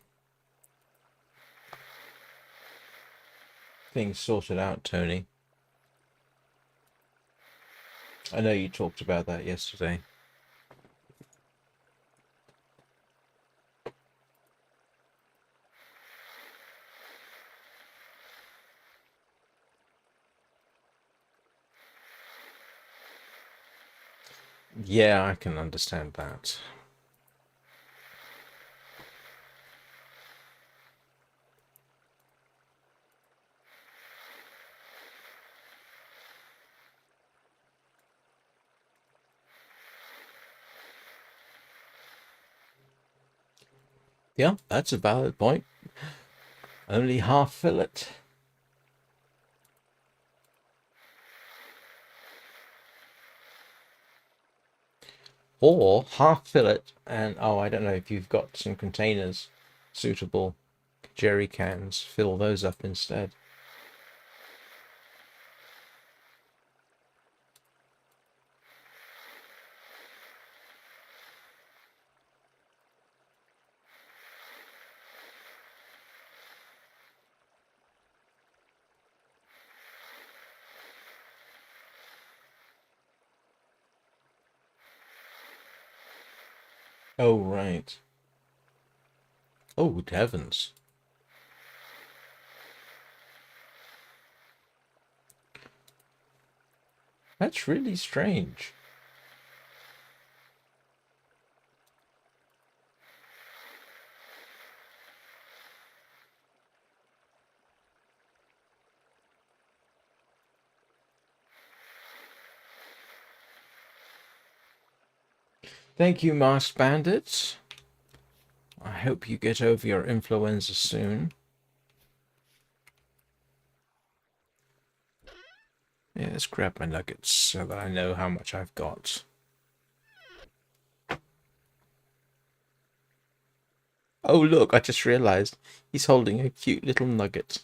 things sorted out, Tony. I know you talked about that yesterday. Yeah, I can understand that. Yeah, that's a valid point. Only half fillet. Or half fillet and... Oh, I don't know if you've got some containers suitable. jerry cans. Fill those up instead. Oh, right. Oh, good heavens. That's really strange. Thank you, Masked Bandits. I hope you get over your influenza soon. Yeah, let's grab my nuggets so that I know how much I've got. Oh, look, I just realized he's holding a cute little nugget.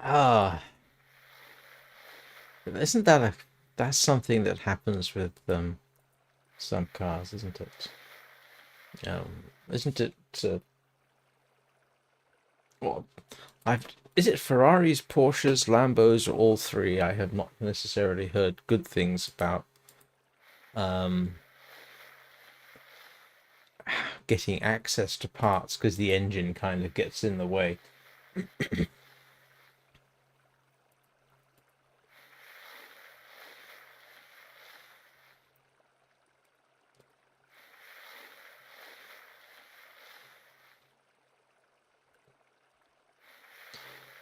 Ah, isn't that that's something that happens with some cars, isn't it? Isn't it? Well, I've is it Ferraris, Porsches, Lambos, or all three? I have not necessarily heard good things about um, getting access to parts because the engine kind of gets in the way.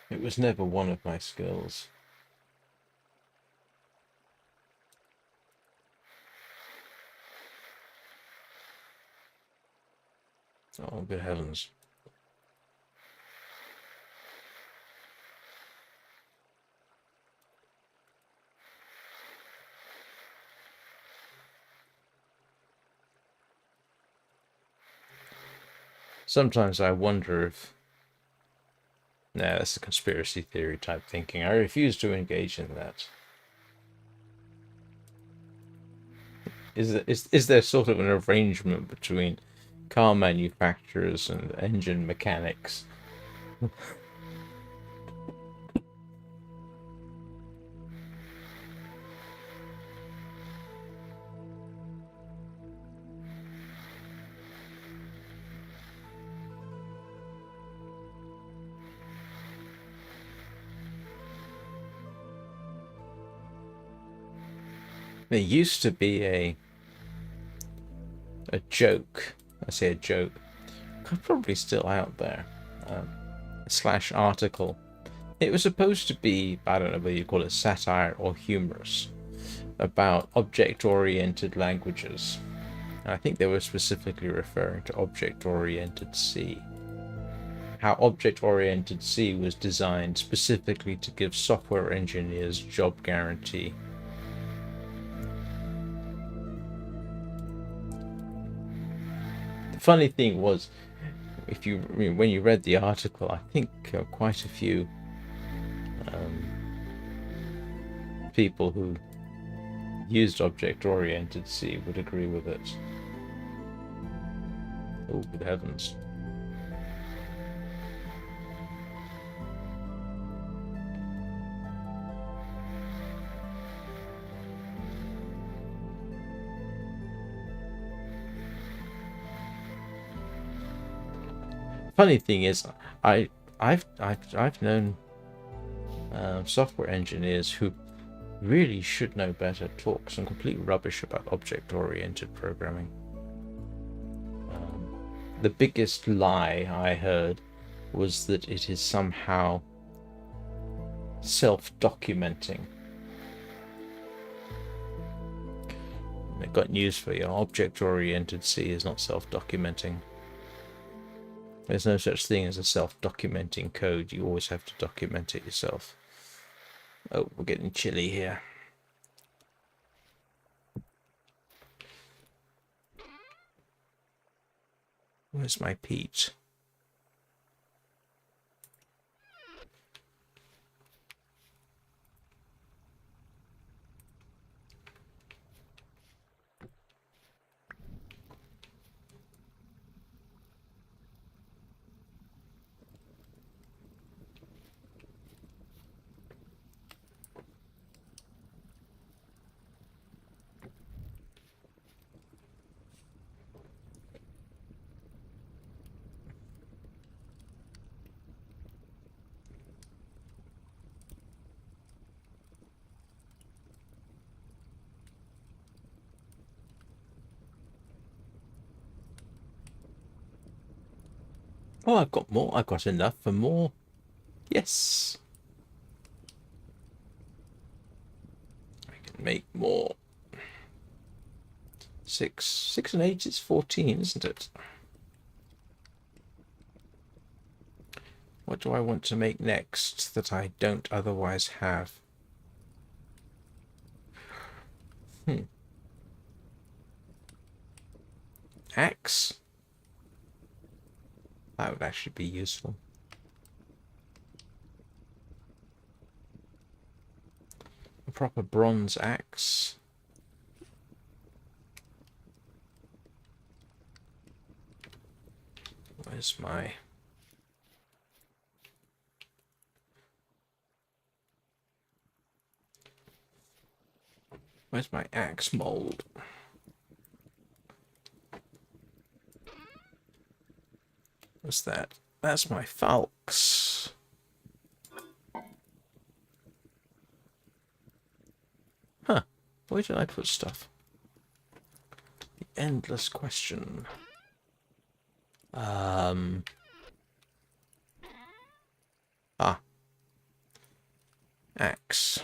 It was never one of my skills. Oh, good heavens. Sometimes I wonder if... Nah, that's a conspiracy theory type thinking. I refuse to engage in that. Is there sort of an arrangement between car manufacturers and engine mechanics? There used to be a joke. I say a joke. Probably still out there. Slash article. It was supposed to be, I don't know whether you call it satire or humorous, about object-oriented languages. And I think they were specifically referring to object-oriented C. How object-oriented C was designed specifically to give software engineers job guarantee. The funny thing was, when you read the article, I think quite a few people who used object-oriented C would agree with it. Oh, good heavens. Funny thing is, I've known software engineers who Really should know better. Talk some complete rubbish about object-oriented programming. The biggest lie I heard was that it is somehow self-documenting. I've got news for you. Object-oriented C is not self-documenting. There's no such thing as a self-documenting code. You always have to document it yourself. Oh, we're getting chilly here. Where's my peat? Oh, I've got more. I've got enough for more. Yes. I can make more. 6 and 8 is 14, isn't it? What do I want to make next that I don't otherwise have? Axe? That would actually be useful. A proper bronze axe. Where's my... Where's my axe mold? What's that? That's my falx. Huh. Where did I put stuff? The endless question. Axe.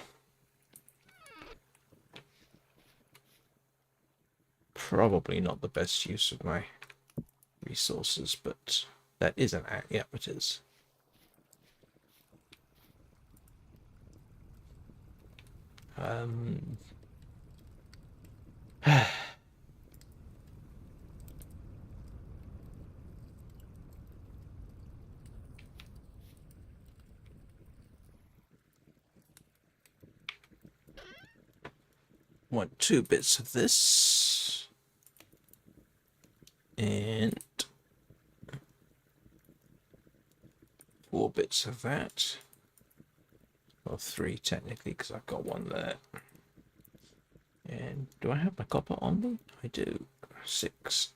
Probably not the best use of my resources, but that is an axe. Yeah, it is. Want 2 bits of this. And 4 bits of that. Well, 3 technically, because I've got 1 there. And do I have my copper on me? I do. 6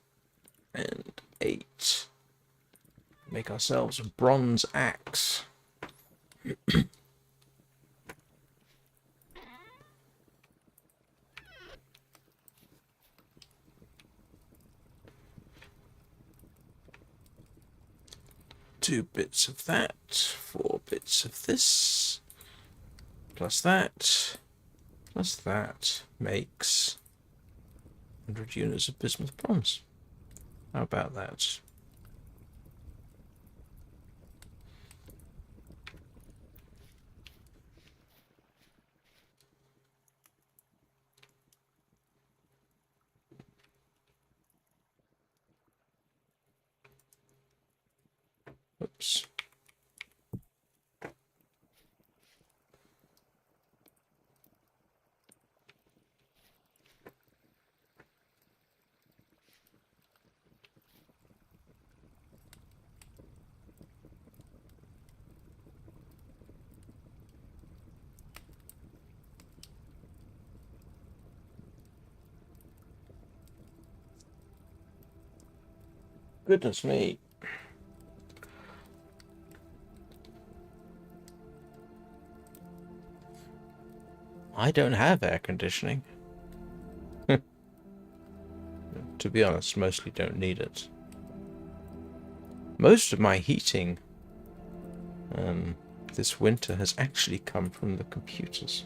and 8. Make ourselves a bronze axe. Two bits of that, 4 bits of this, plus that makes 100 units of bismuth bronze. How about that? Oops. Goodness me. I don't have air conditioning. To be honest, mostly don't need it. Most of my heating this winter has actually come from the computers.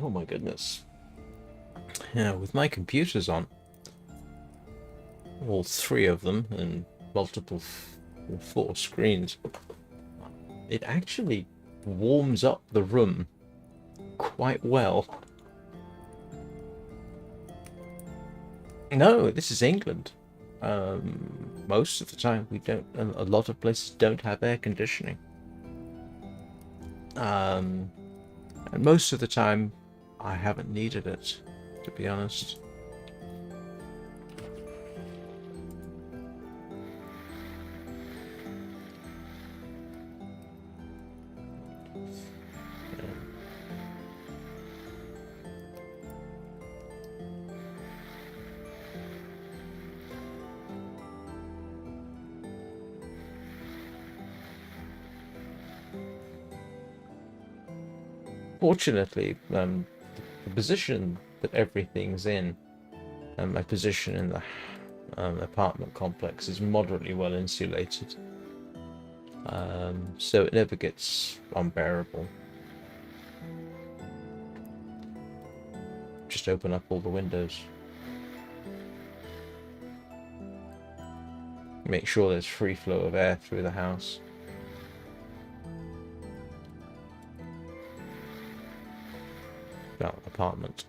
Oh my goodness. Yeah, with my computers on, all three of them, and multiple four screens, it actually warms up the room quite well. No, this is England. Most of the time we don't. A lot of places don't have air conditioning. And most of the time, I haven't needed it, to be honest. Fortunately, the position that everything's in, my position in the apartment complex is moderately well insulated, so it never gets unbearable. Just open up all the windows. Make sure there's free flow of air through the house. Apartment.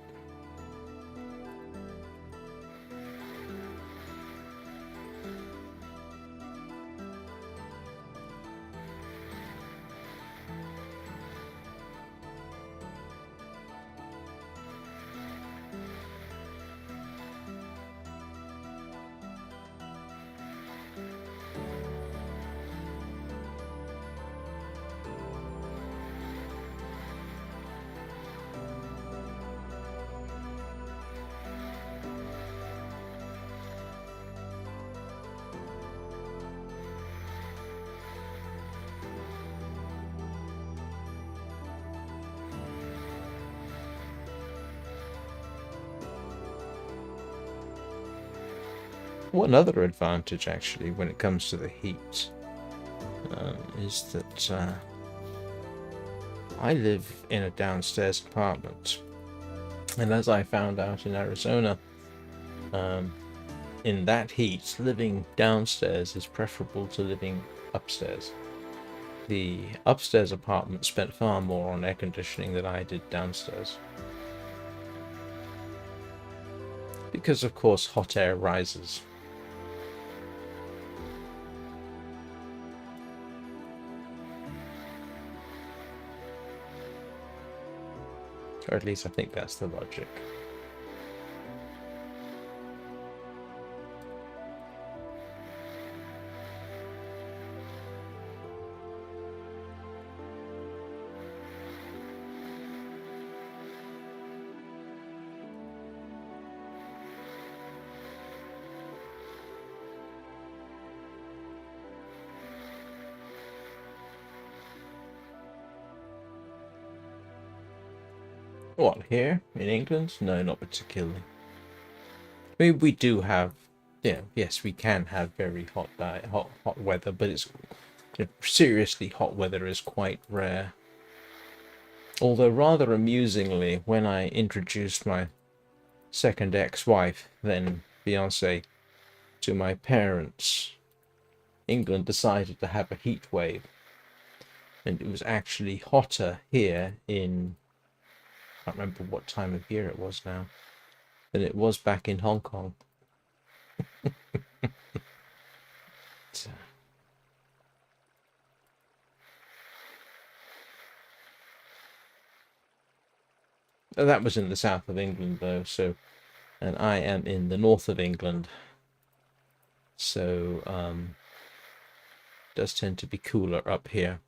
One other advantage, actually, when it comes to the heat, is that I live in a downstairs apartment, and as I found out in Arizona, in that heat, living downstairs is preferable to living upstairs. The upstairs apartment spent far more on air conditioning than I did downstairs. Because, of course, hot air rises. Or at least I think that's the logic. What, here in England? No, not particularly. I mean, we do have, yeah, yes, we can have very hot weather, but it's seriously hot weather is quite rare. Although rather amusingly, when I introduced my second ex-wife, then fiance, to my parents, England decided to have a heat wave, and it was actually hotter here in, I can't remember what time of year it was now, than it was back in Hong Kong. That was in the south of England, though, so, and I am in the north of England, so it does tend to be cooler up here.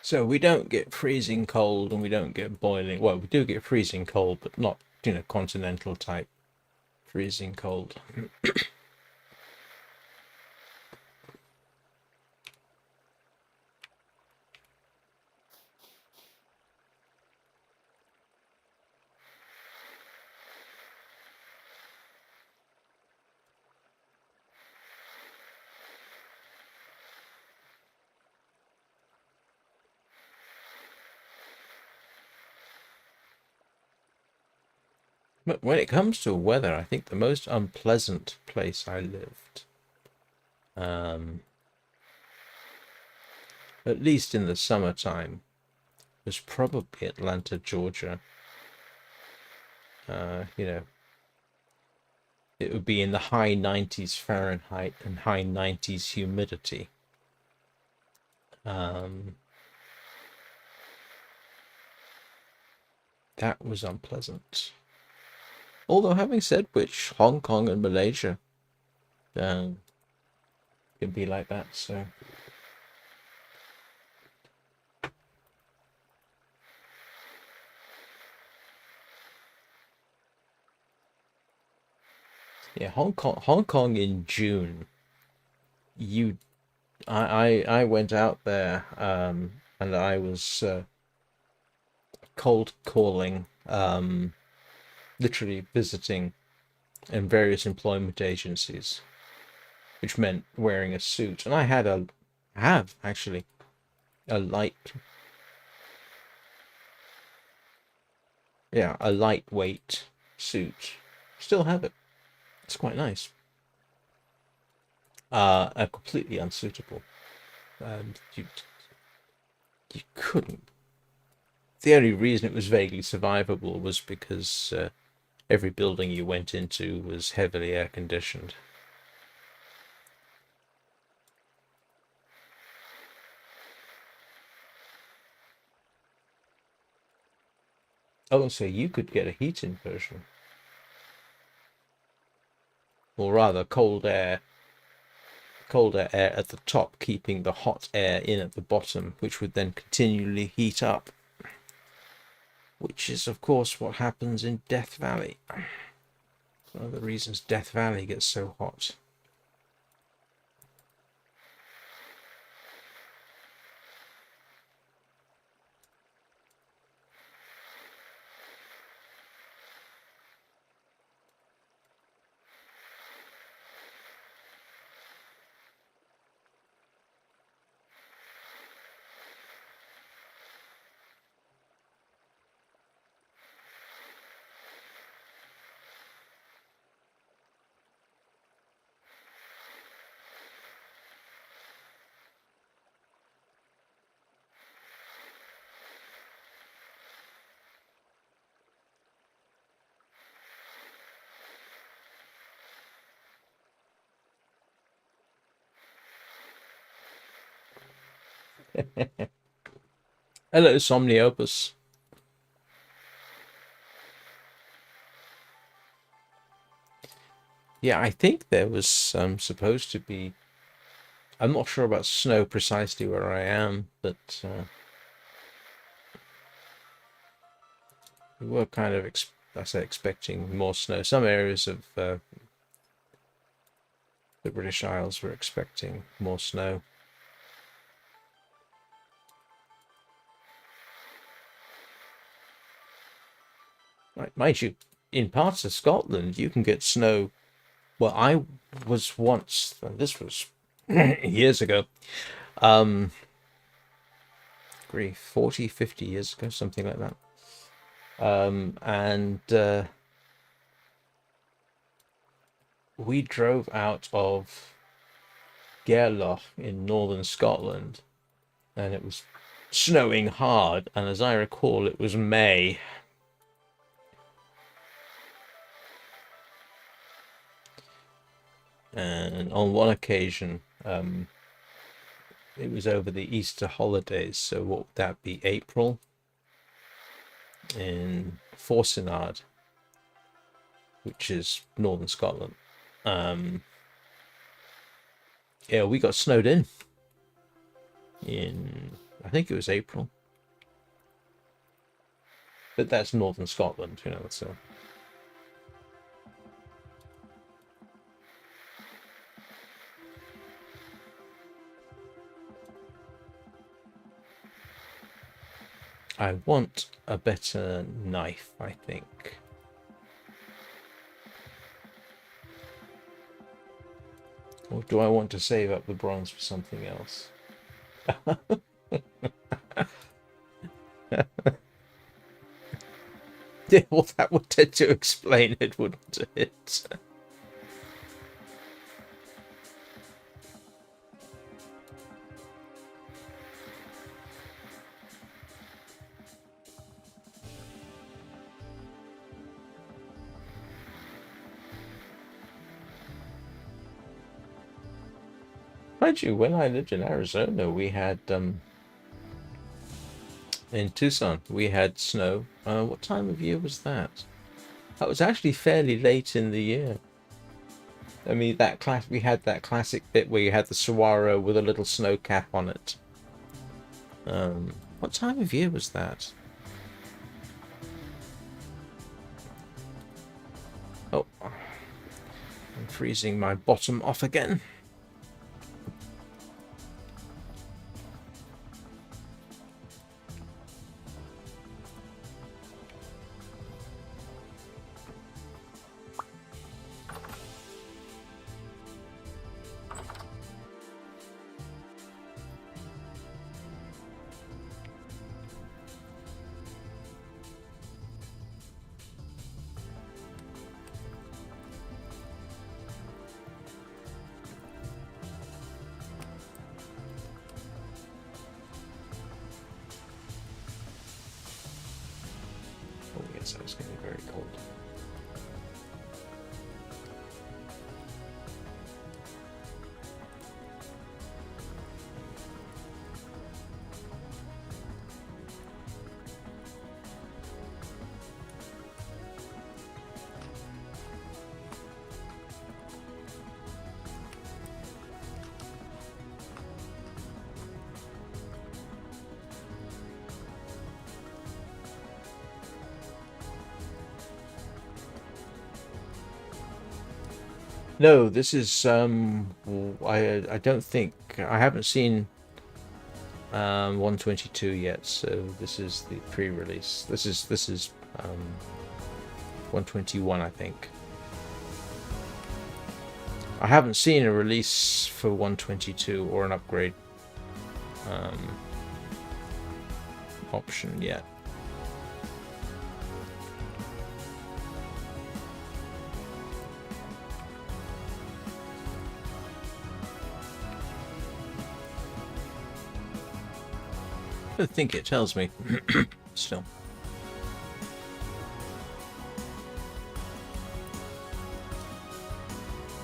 So we don't get freezing cold and we don't get boiling. Well, we do get freezing cold, but not, continental type freezing cold. But when it comes to weather, I think the most unpleasant place I lived, at least in the summertime, was probably Atlanta, Georgia. It would be in the high 90s Fahrenheit and high 90s humidity. That was unpleasant. Although, having said which, Hong Kong and Malaysia can be like that, so. Yeah, Hong Kong in June. I went out there, and I was cold calling, literally visiting in various employment agencies, which meant wearing a suit. And I have actually a lightweight suit. Still have it. It's quite nice. Completely unsuitable. You couldn't. The only reason it was vaguely survivable was because every building you went into was heavily air conditioned. Oh, so you could get a heating version. Or rather, colder air at the top, keeping the hot air in at the bottom, which would then continually heat up. Which is, of course, what happens in Death Valley. One of the reasons Death Valley gets so hot. Hello, Somniopus. Yeah, I think there was supposed to be. I'm not sure about snow precisely where I am, but we were kind of, expecting more snow. Some areas of the British Isles were expecting more snow. Mind you, in parts of Scotland, you can get snow. Well, I was once, this was years ago, 40, 50 years ago, something like that. And we drove out of Gairloch in northern Scotland, and it was snowing hard. And as I recall, it was May. And on one occasion, it was over the Easter holidays, so what would that be, April, in Forcenard, which is northern Scotland. Yeah, we got snowed in I think it was April. But that's northern Scotland, you know, so. I want a better knife, I think. Or do I want to save up the bronze for something else? Yeah, well, that would tend to explain it, wouldn't it? Mind you, when I lived in Arizona, we had in Tucson, we had snow. What time of year was that? That was actually fairly late in the year. I mean, we had that classic bit where you had the saguaro with a little snow cap on it. What time of year was that? Oh, I'm freezing my bottom off again. Oh yes, it's going to be very cold. No, this is I don't think I haven't seen 122 yet, so this is the pre-release. This is 121, I think. I haven't seen a release for 122 or an upgrade option yet. I don't think it tells me. Still.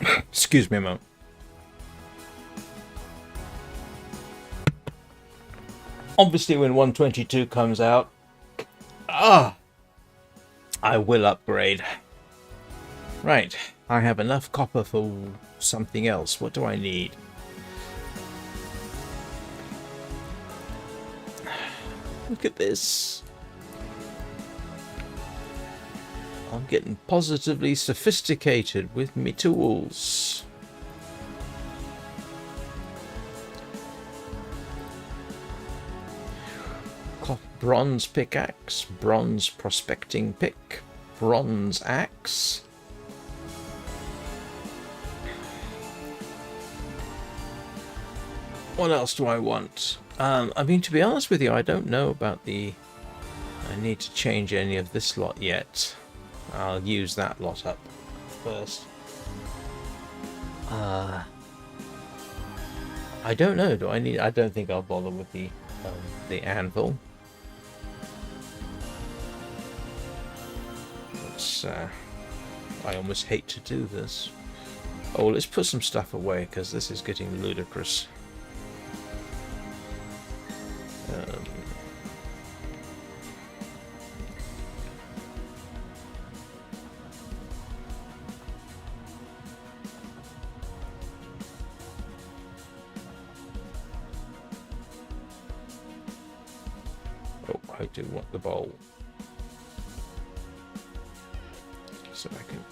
Excuse me a moment. Obviously, when 122 comes out, I will upgrade. Right, I have enough copper for something else. What do I need? Look at this. I'm getting positively sophisticated with me tools. Bronze pickaxe, bronze prospecting pick, bronze axe. What else do I want? I mean, to be honest with you, I don't know about I need to change any of this lot yet. I'll use that lot up first. I don't know. I don't think I'll bother with the anvil. I almost hate to do this. Oh, let's put some stuff away, because this is getting ludicrous. Oh, I do want the bowl. So I can...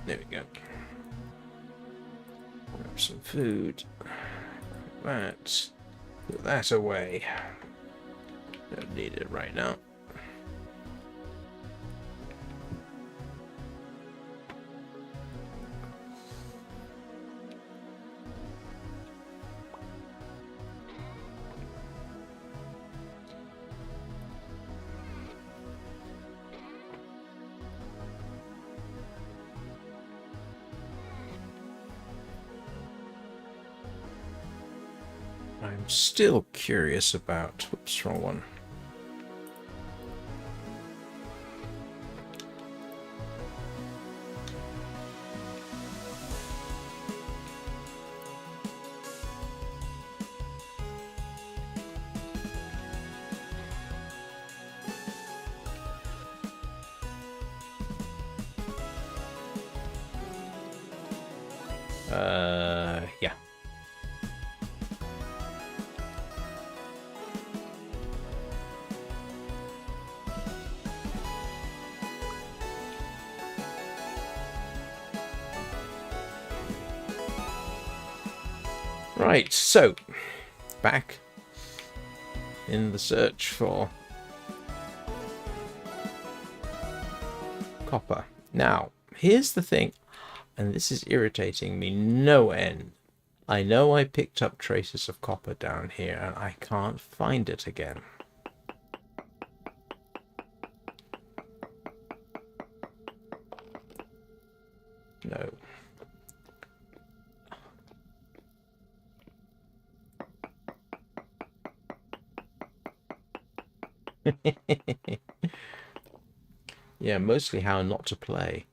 There we go. Grab some food. That. Put that away. Don't need it right now. I'm still curious about... Whoops, wrong one. Yeah. Right, so back in the search for copper. Now, here's the thing, and this is irritating me no end. I know I picked up traces of copper down here, and I can't find it again. No. Yeah, mostly how not to play.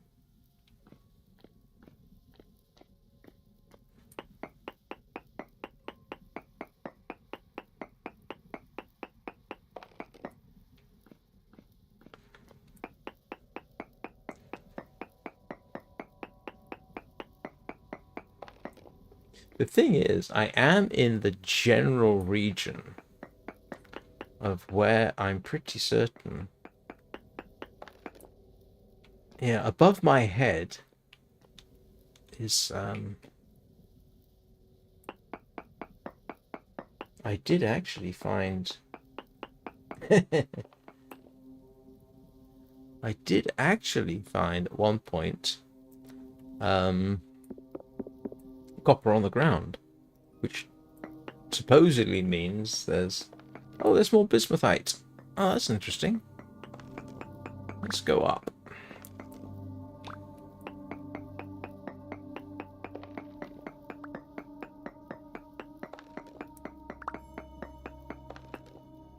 The thing is, I am in the general region of where I'm pretty certain. Yeah, above my head is I did actually find I did actually find at one point copper on the ground, which supposedly means there's more bismuthite. Oh, that's interesting. Let's go up.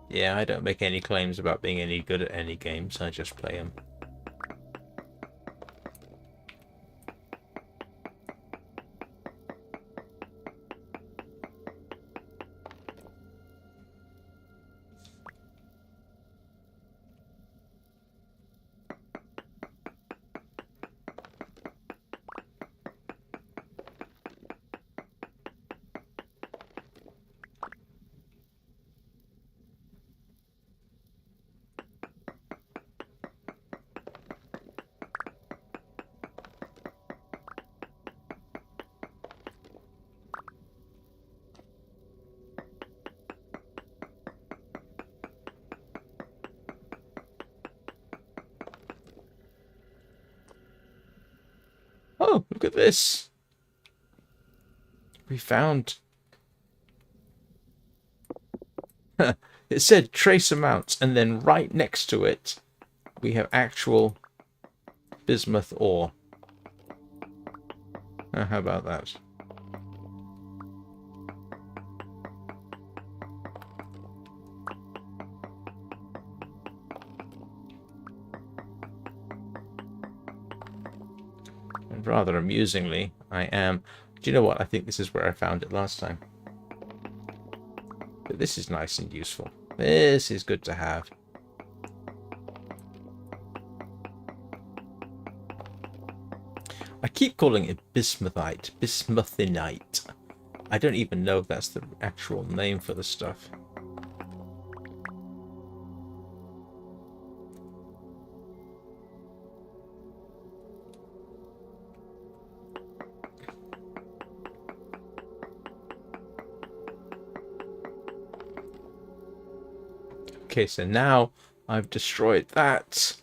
Yeah, I don't make any claims about being any good at any games. I just play them. Oh, look at this. We found... It said trace amounts, and then right next to it, we have actual bismuth ore. How about that? rather amusingly, I am... Do you know what? I think this is where I found it last time. But this is nice and useful. This is good to have. I keep calling it bismuthite, bismuthinite. I don't even know if that's the actual name for the stuff. Okay, so now I've destroyed that.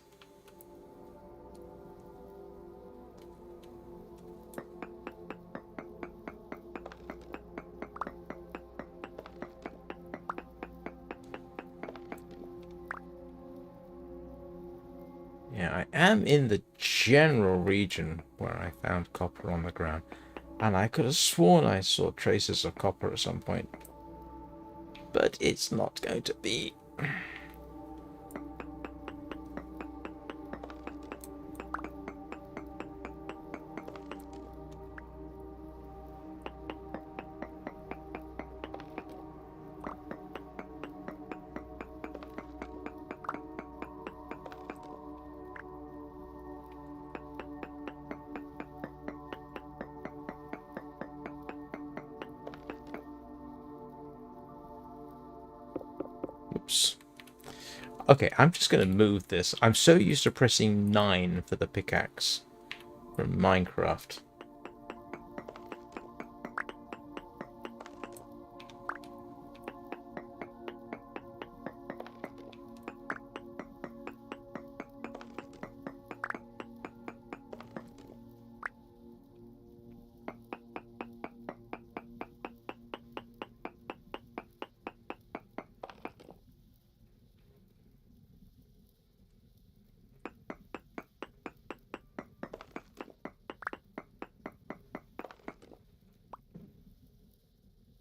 Yeah, I am in the general region where I found copper on the ground. And I could have sworn I saw traces of copper at some point. But it's not going to be. Oops. Okay, I'm just going to move this. I'm so used to pressing 9 for the pickaxe from Minecraft.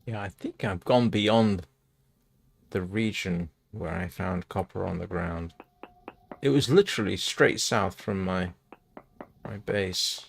Yeah, I think I've gone beyond the region where I found copper on the ground. It was literally straight south from my base.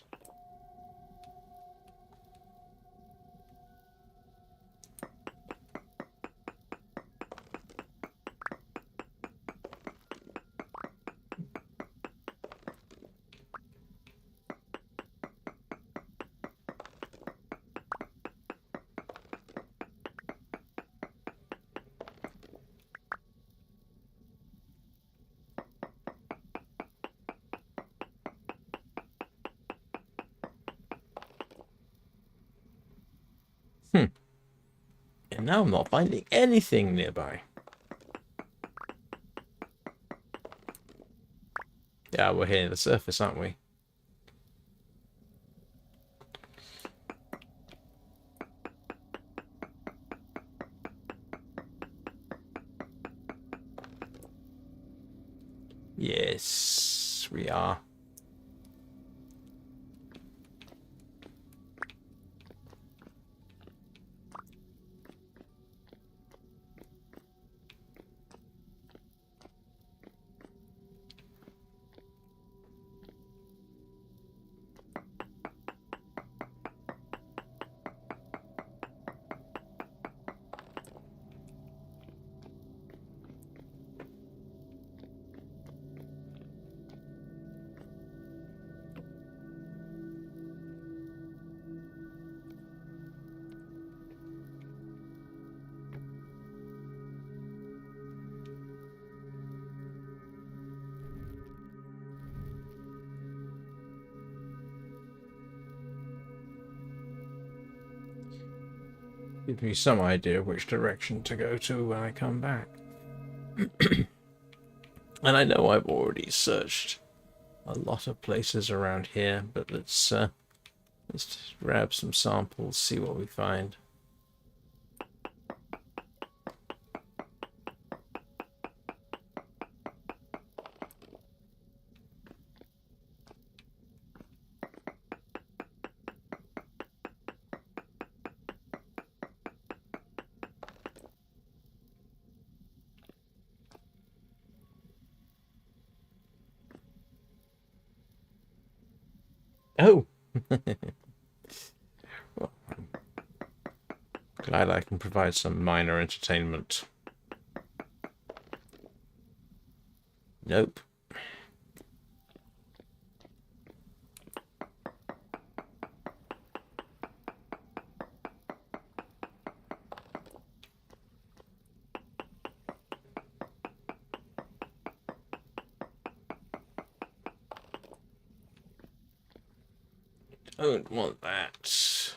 And now I'm not finding anything nearby. Yeah, we're hitting the surface, aren't we? Yes, we are. Gives me some idea which direction to go to when I come back. And I know I've already searched a lot of places around here, but let's just grab some samples, see what we find. Oh, Well, I'm glad I can provide some minor entertainment. Nope. Don't want that.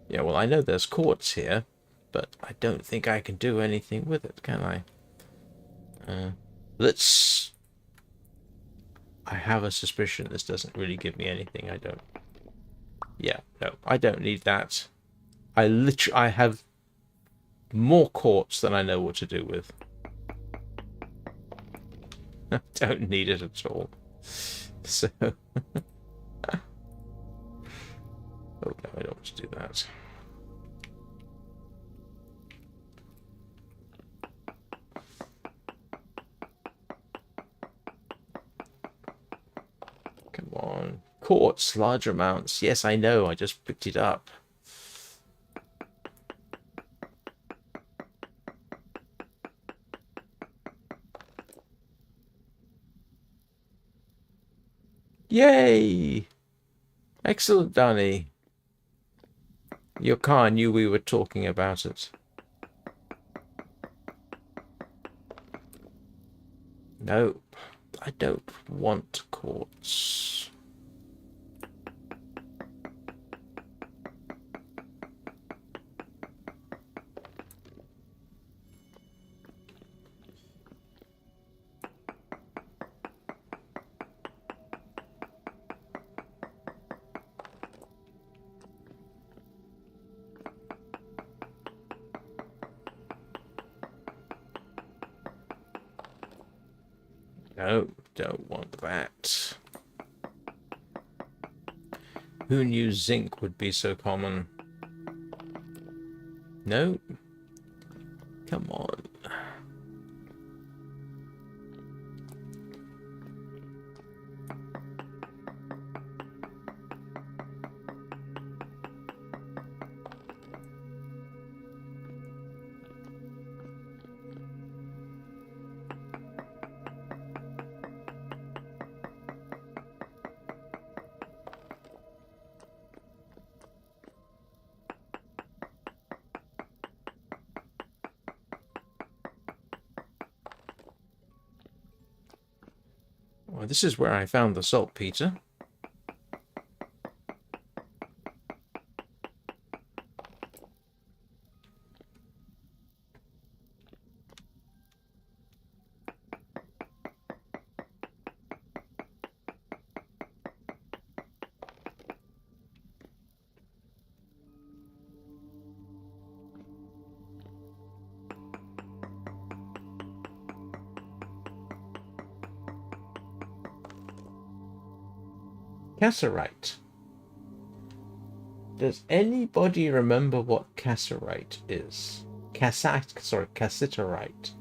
Yeah, well, I know there's quartz here, but I don't think I can do anything with it, can I? Let's... I have a suspicion this doesn't really give me anything. I don't... Yeah, no, I don't need that. I have more quartz than I know what to do with. I don't need it at all. So... oh, no, I don't want to do that. Come on. Quartz, large amounts. Yes, I know. I just picked it up. Yay! Excellent, Danny. Your car knew we were talking about it. Nope. I don't want quartz. No, don't want that. Who knew zinc would be so common? No? Come on. Well, this is where I found the saltpeter. Cassiterite. Does anybody remember what cassiterite is? Cassiterite. Cassiterite.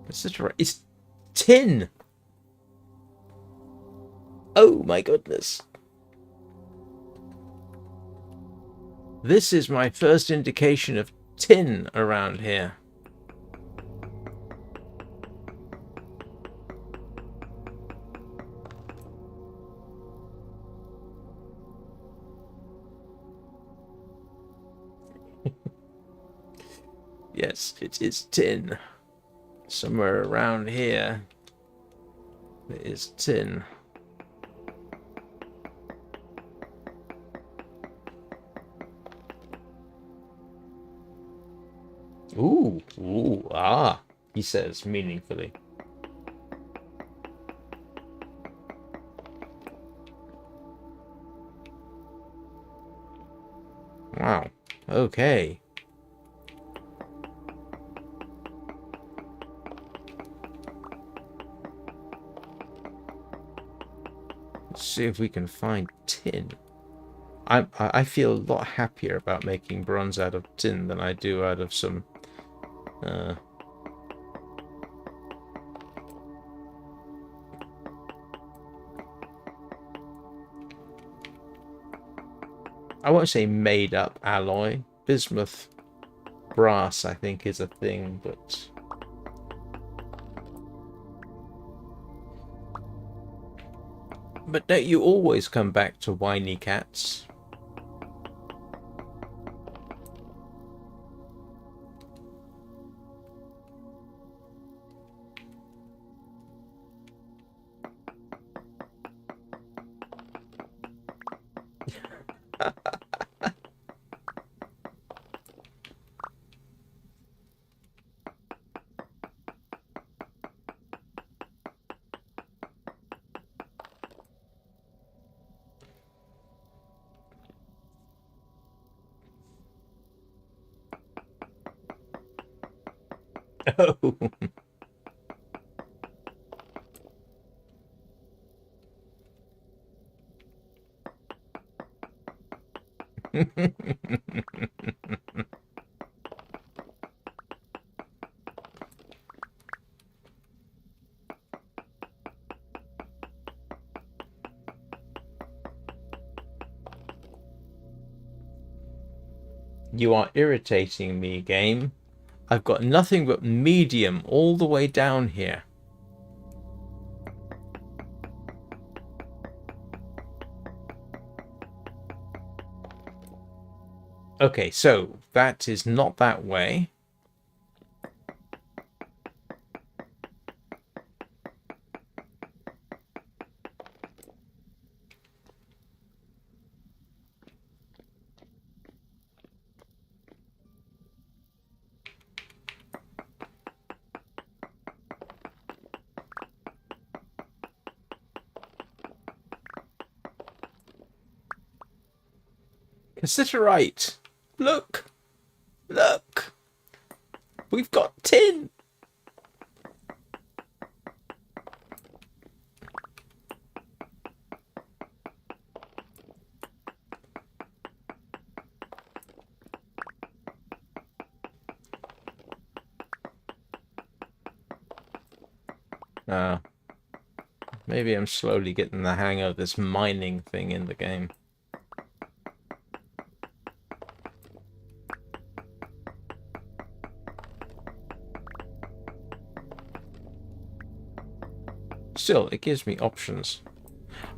Cassiterite. It's tin! Oh my goodness. This is my first indication of tin around here. Yes, it is tin. Somewhere around here, there is tin. Ooh, ooh, ah, he says meaningfully. Wow, okay. See if we can find tin. I feel a lot happier about making bronze out of tin than I do out of some I won't say made up alloy. Bismuth brass, I think, is a thing, but don't you always come back to whiny cats? Oh. You are irritating me, game. I've got nothing but medium all the way down here. Okay, so that is not that way. Cassiterite! Look! Look! We've got tin! Maybe I'm slowly getting the hang of this mining thing in the game. Still, it gives me options.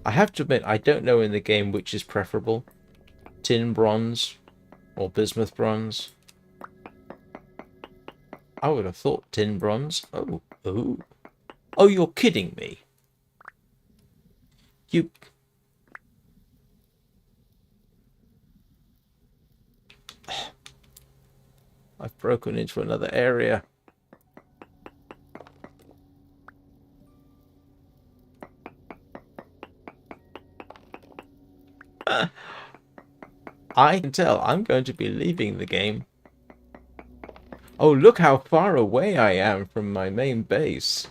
I have to admit, I don't know in the game which is preferable. Tin bronze or bismuth bronze. I would have thought tin bronze. Oh, oh. Oh, you're kidding me. You... I've broken into another area. I can tell I'm going to be leaving the game. Oh, look how far away I am from my main base.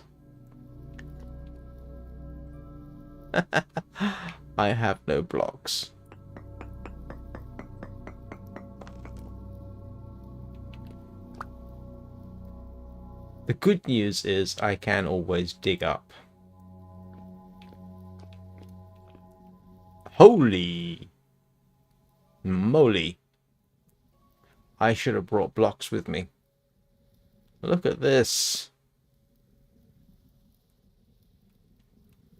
I have no blocks. The good news is I can always dig up. Holy moly. I should have brought blocks with me. Look at this.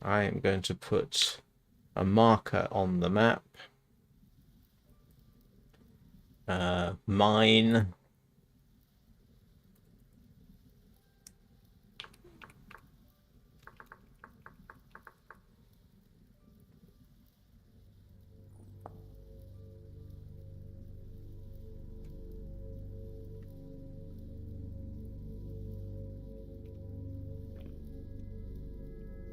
I am going to put a marker on the map. Mine.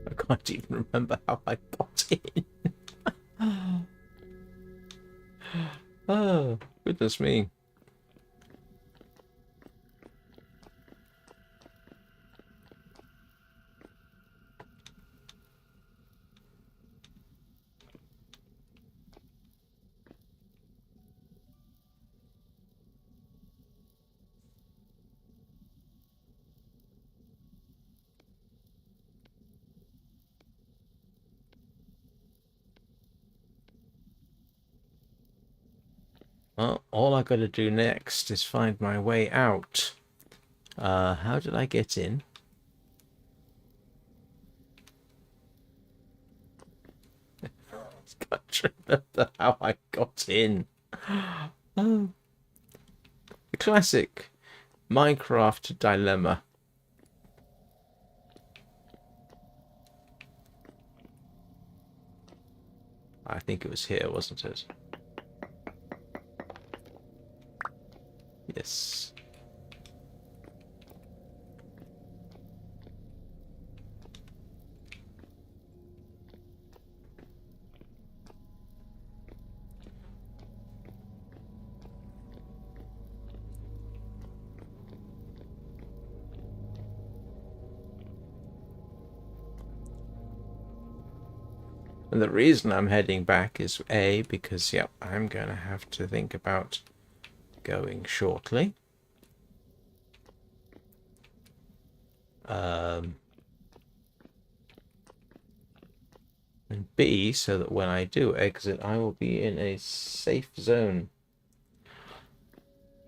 I can't even remember how I got in. Oh, goodness me. Well, all I got to do next is find my way out. How did I get in? I can't remember how I got in. Oh, the classic Minecraft dilemma. I think it was here, wasn't it? Yes. And the reason I'm heading back is A, because, yep, I'm going to have to think about going shortly. And B, so that when I do exit, I will be in a safe zone.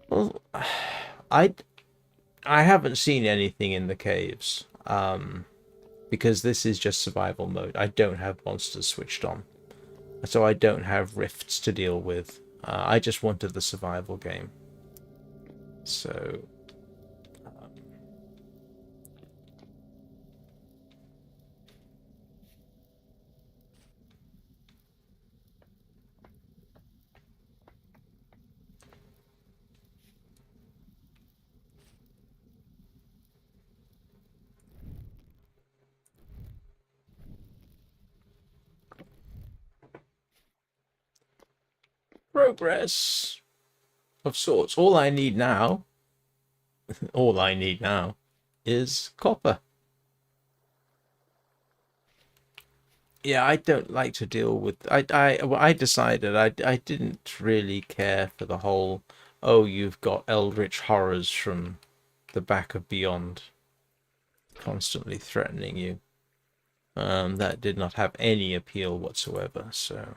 Well, I haven't seen anything in the caves, because this is just survival mode. I don't have monsters switched on, so I don't have rifts to deal with. I just wanted the survival game. So progress of sorts. All I need now is copper. Yeah, I don't like to deal with. I decided I didn't really care for the whole. Oh, you've got eldritch horrors from the back of beyond constantly threatening you. That did not have any appeal whatsoever. So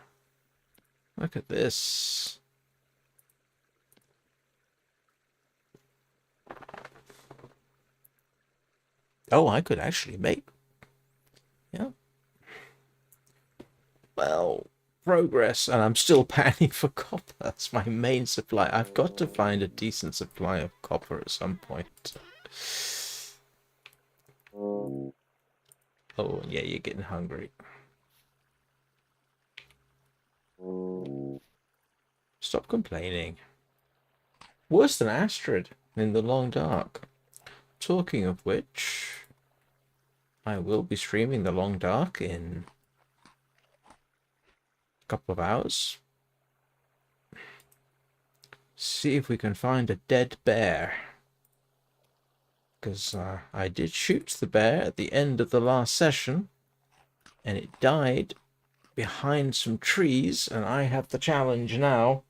look at this. Oh, I could actually make. Yeah. Well, progress, and I'm still panning for copper. That's my main supply. I've got to find a decent supply of copper at some point. Oh, yeah, you're getting hungry. Stop complaining. Worse than Astrid in the long dark. Talking of which, I will be streaming the long dark in a couple of hours. See if we can find a dead bear. Because I did shoot the bear at the end of the last session, and it died behind some trees, and I have the challenge now.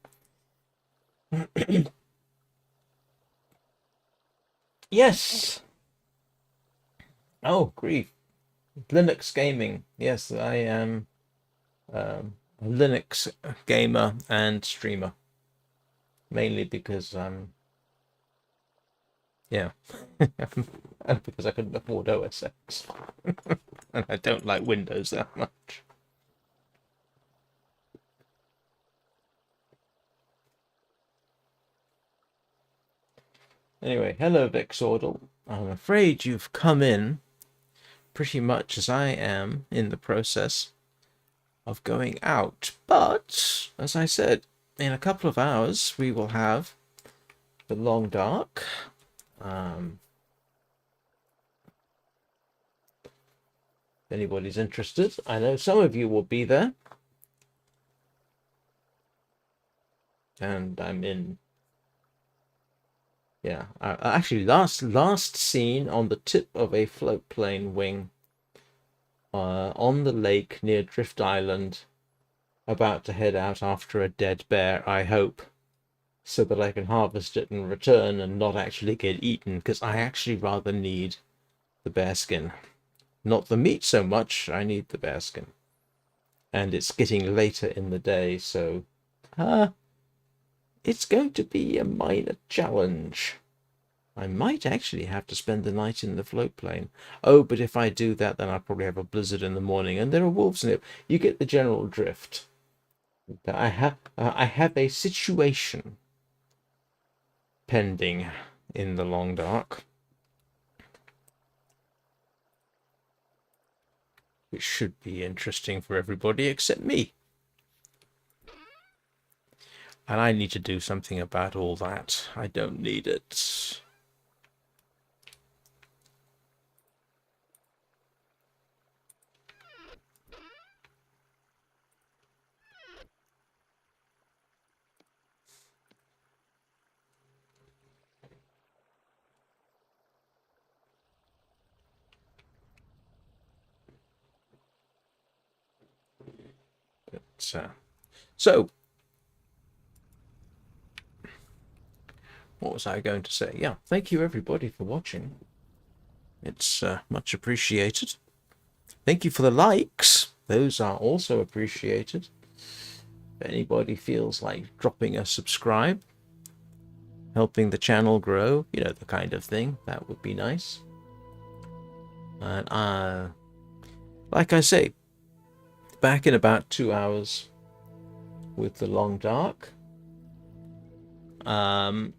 Yes! Oh, grief. Linux gaming. Yes, I am a Linux gamer and streamer. Mainly because yeah. And because I couldn't afford OS X. And I don't like Windows that much. Anyway, hello Vexordal. I'm afraid you've come in pretty much as I am in the process of going out. But, as I said, in a couple of hours we will have the long dark. If anybody's interested, I know some of you will be there. And I'm in. Yeah, actually, last seen on the tip of a float plane wing, on the lake near Drift Island, about to head out after a dead bear, I hope, so that I can harvest it and return and not actually get eaten, because I actually rather need the bear skin. Not the meat so much, I need the bear skin. And it's getting later in the day, so it's going to be a minor challenge. I might actually have to spend the night in the float plane. Oh, but if I do that, then I'll probably have a blizzard in the morning, and there are wolves in it. You get the general drift. I have a situation pending in the long dark, which should be interesting for everybody except me. And I need to do something about all that. I don't need it. So, what was I going to say? Yeah, thank you everybody for watching. It's much appreciated. Thank you for the likes. Those are also appreciated. If anybody feels like dropping a subscribe, helping the channel grow, you know, the kind of thing, that would be nice. And like I say, back in about 2 hours with the long dark. And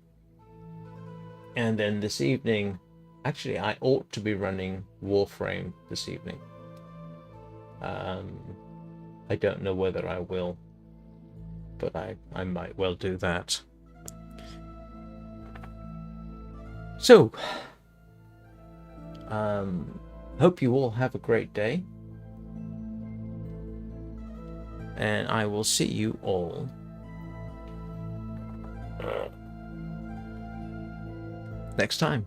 then this evening, actually, I ought to be running Warframe this evening. I don't know whether I will, but I might well do that. So, hope you all have a great day, and I will see you all next time.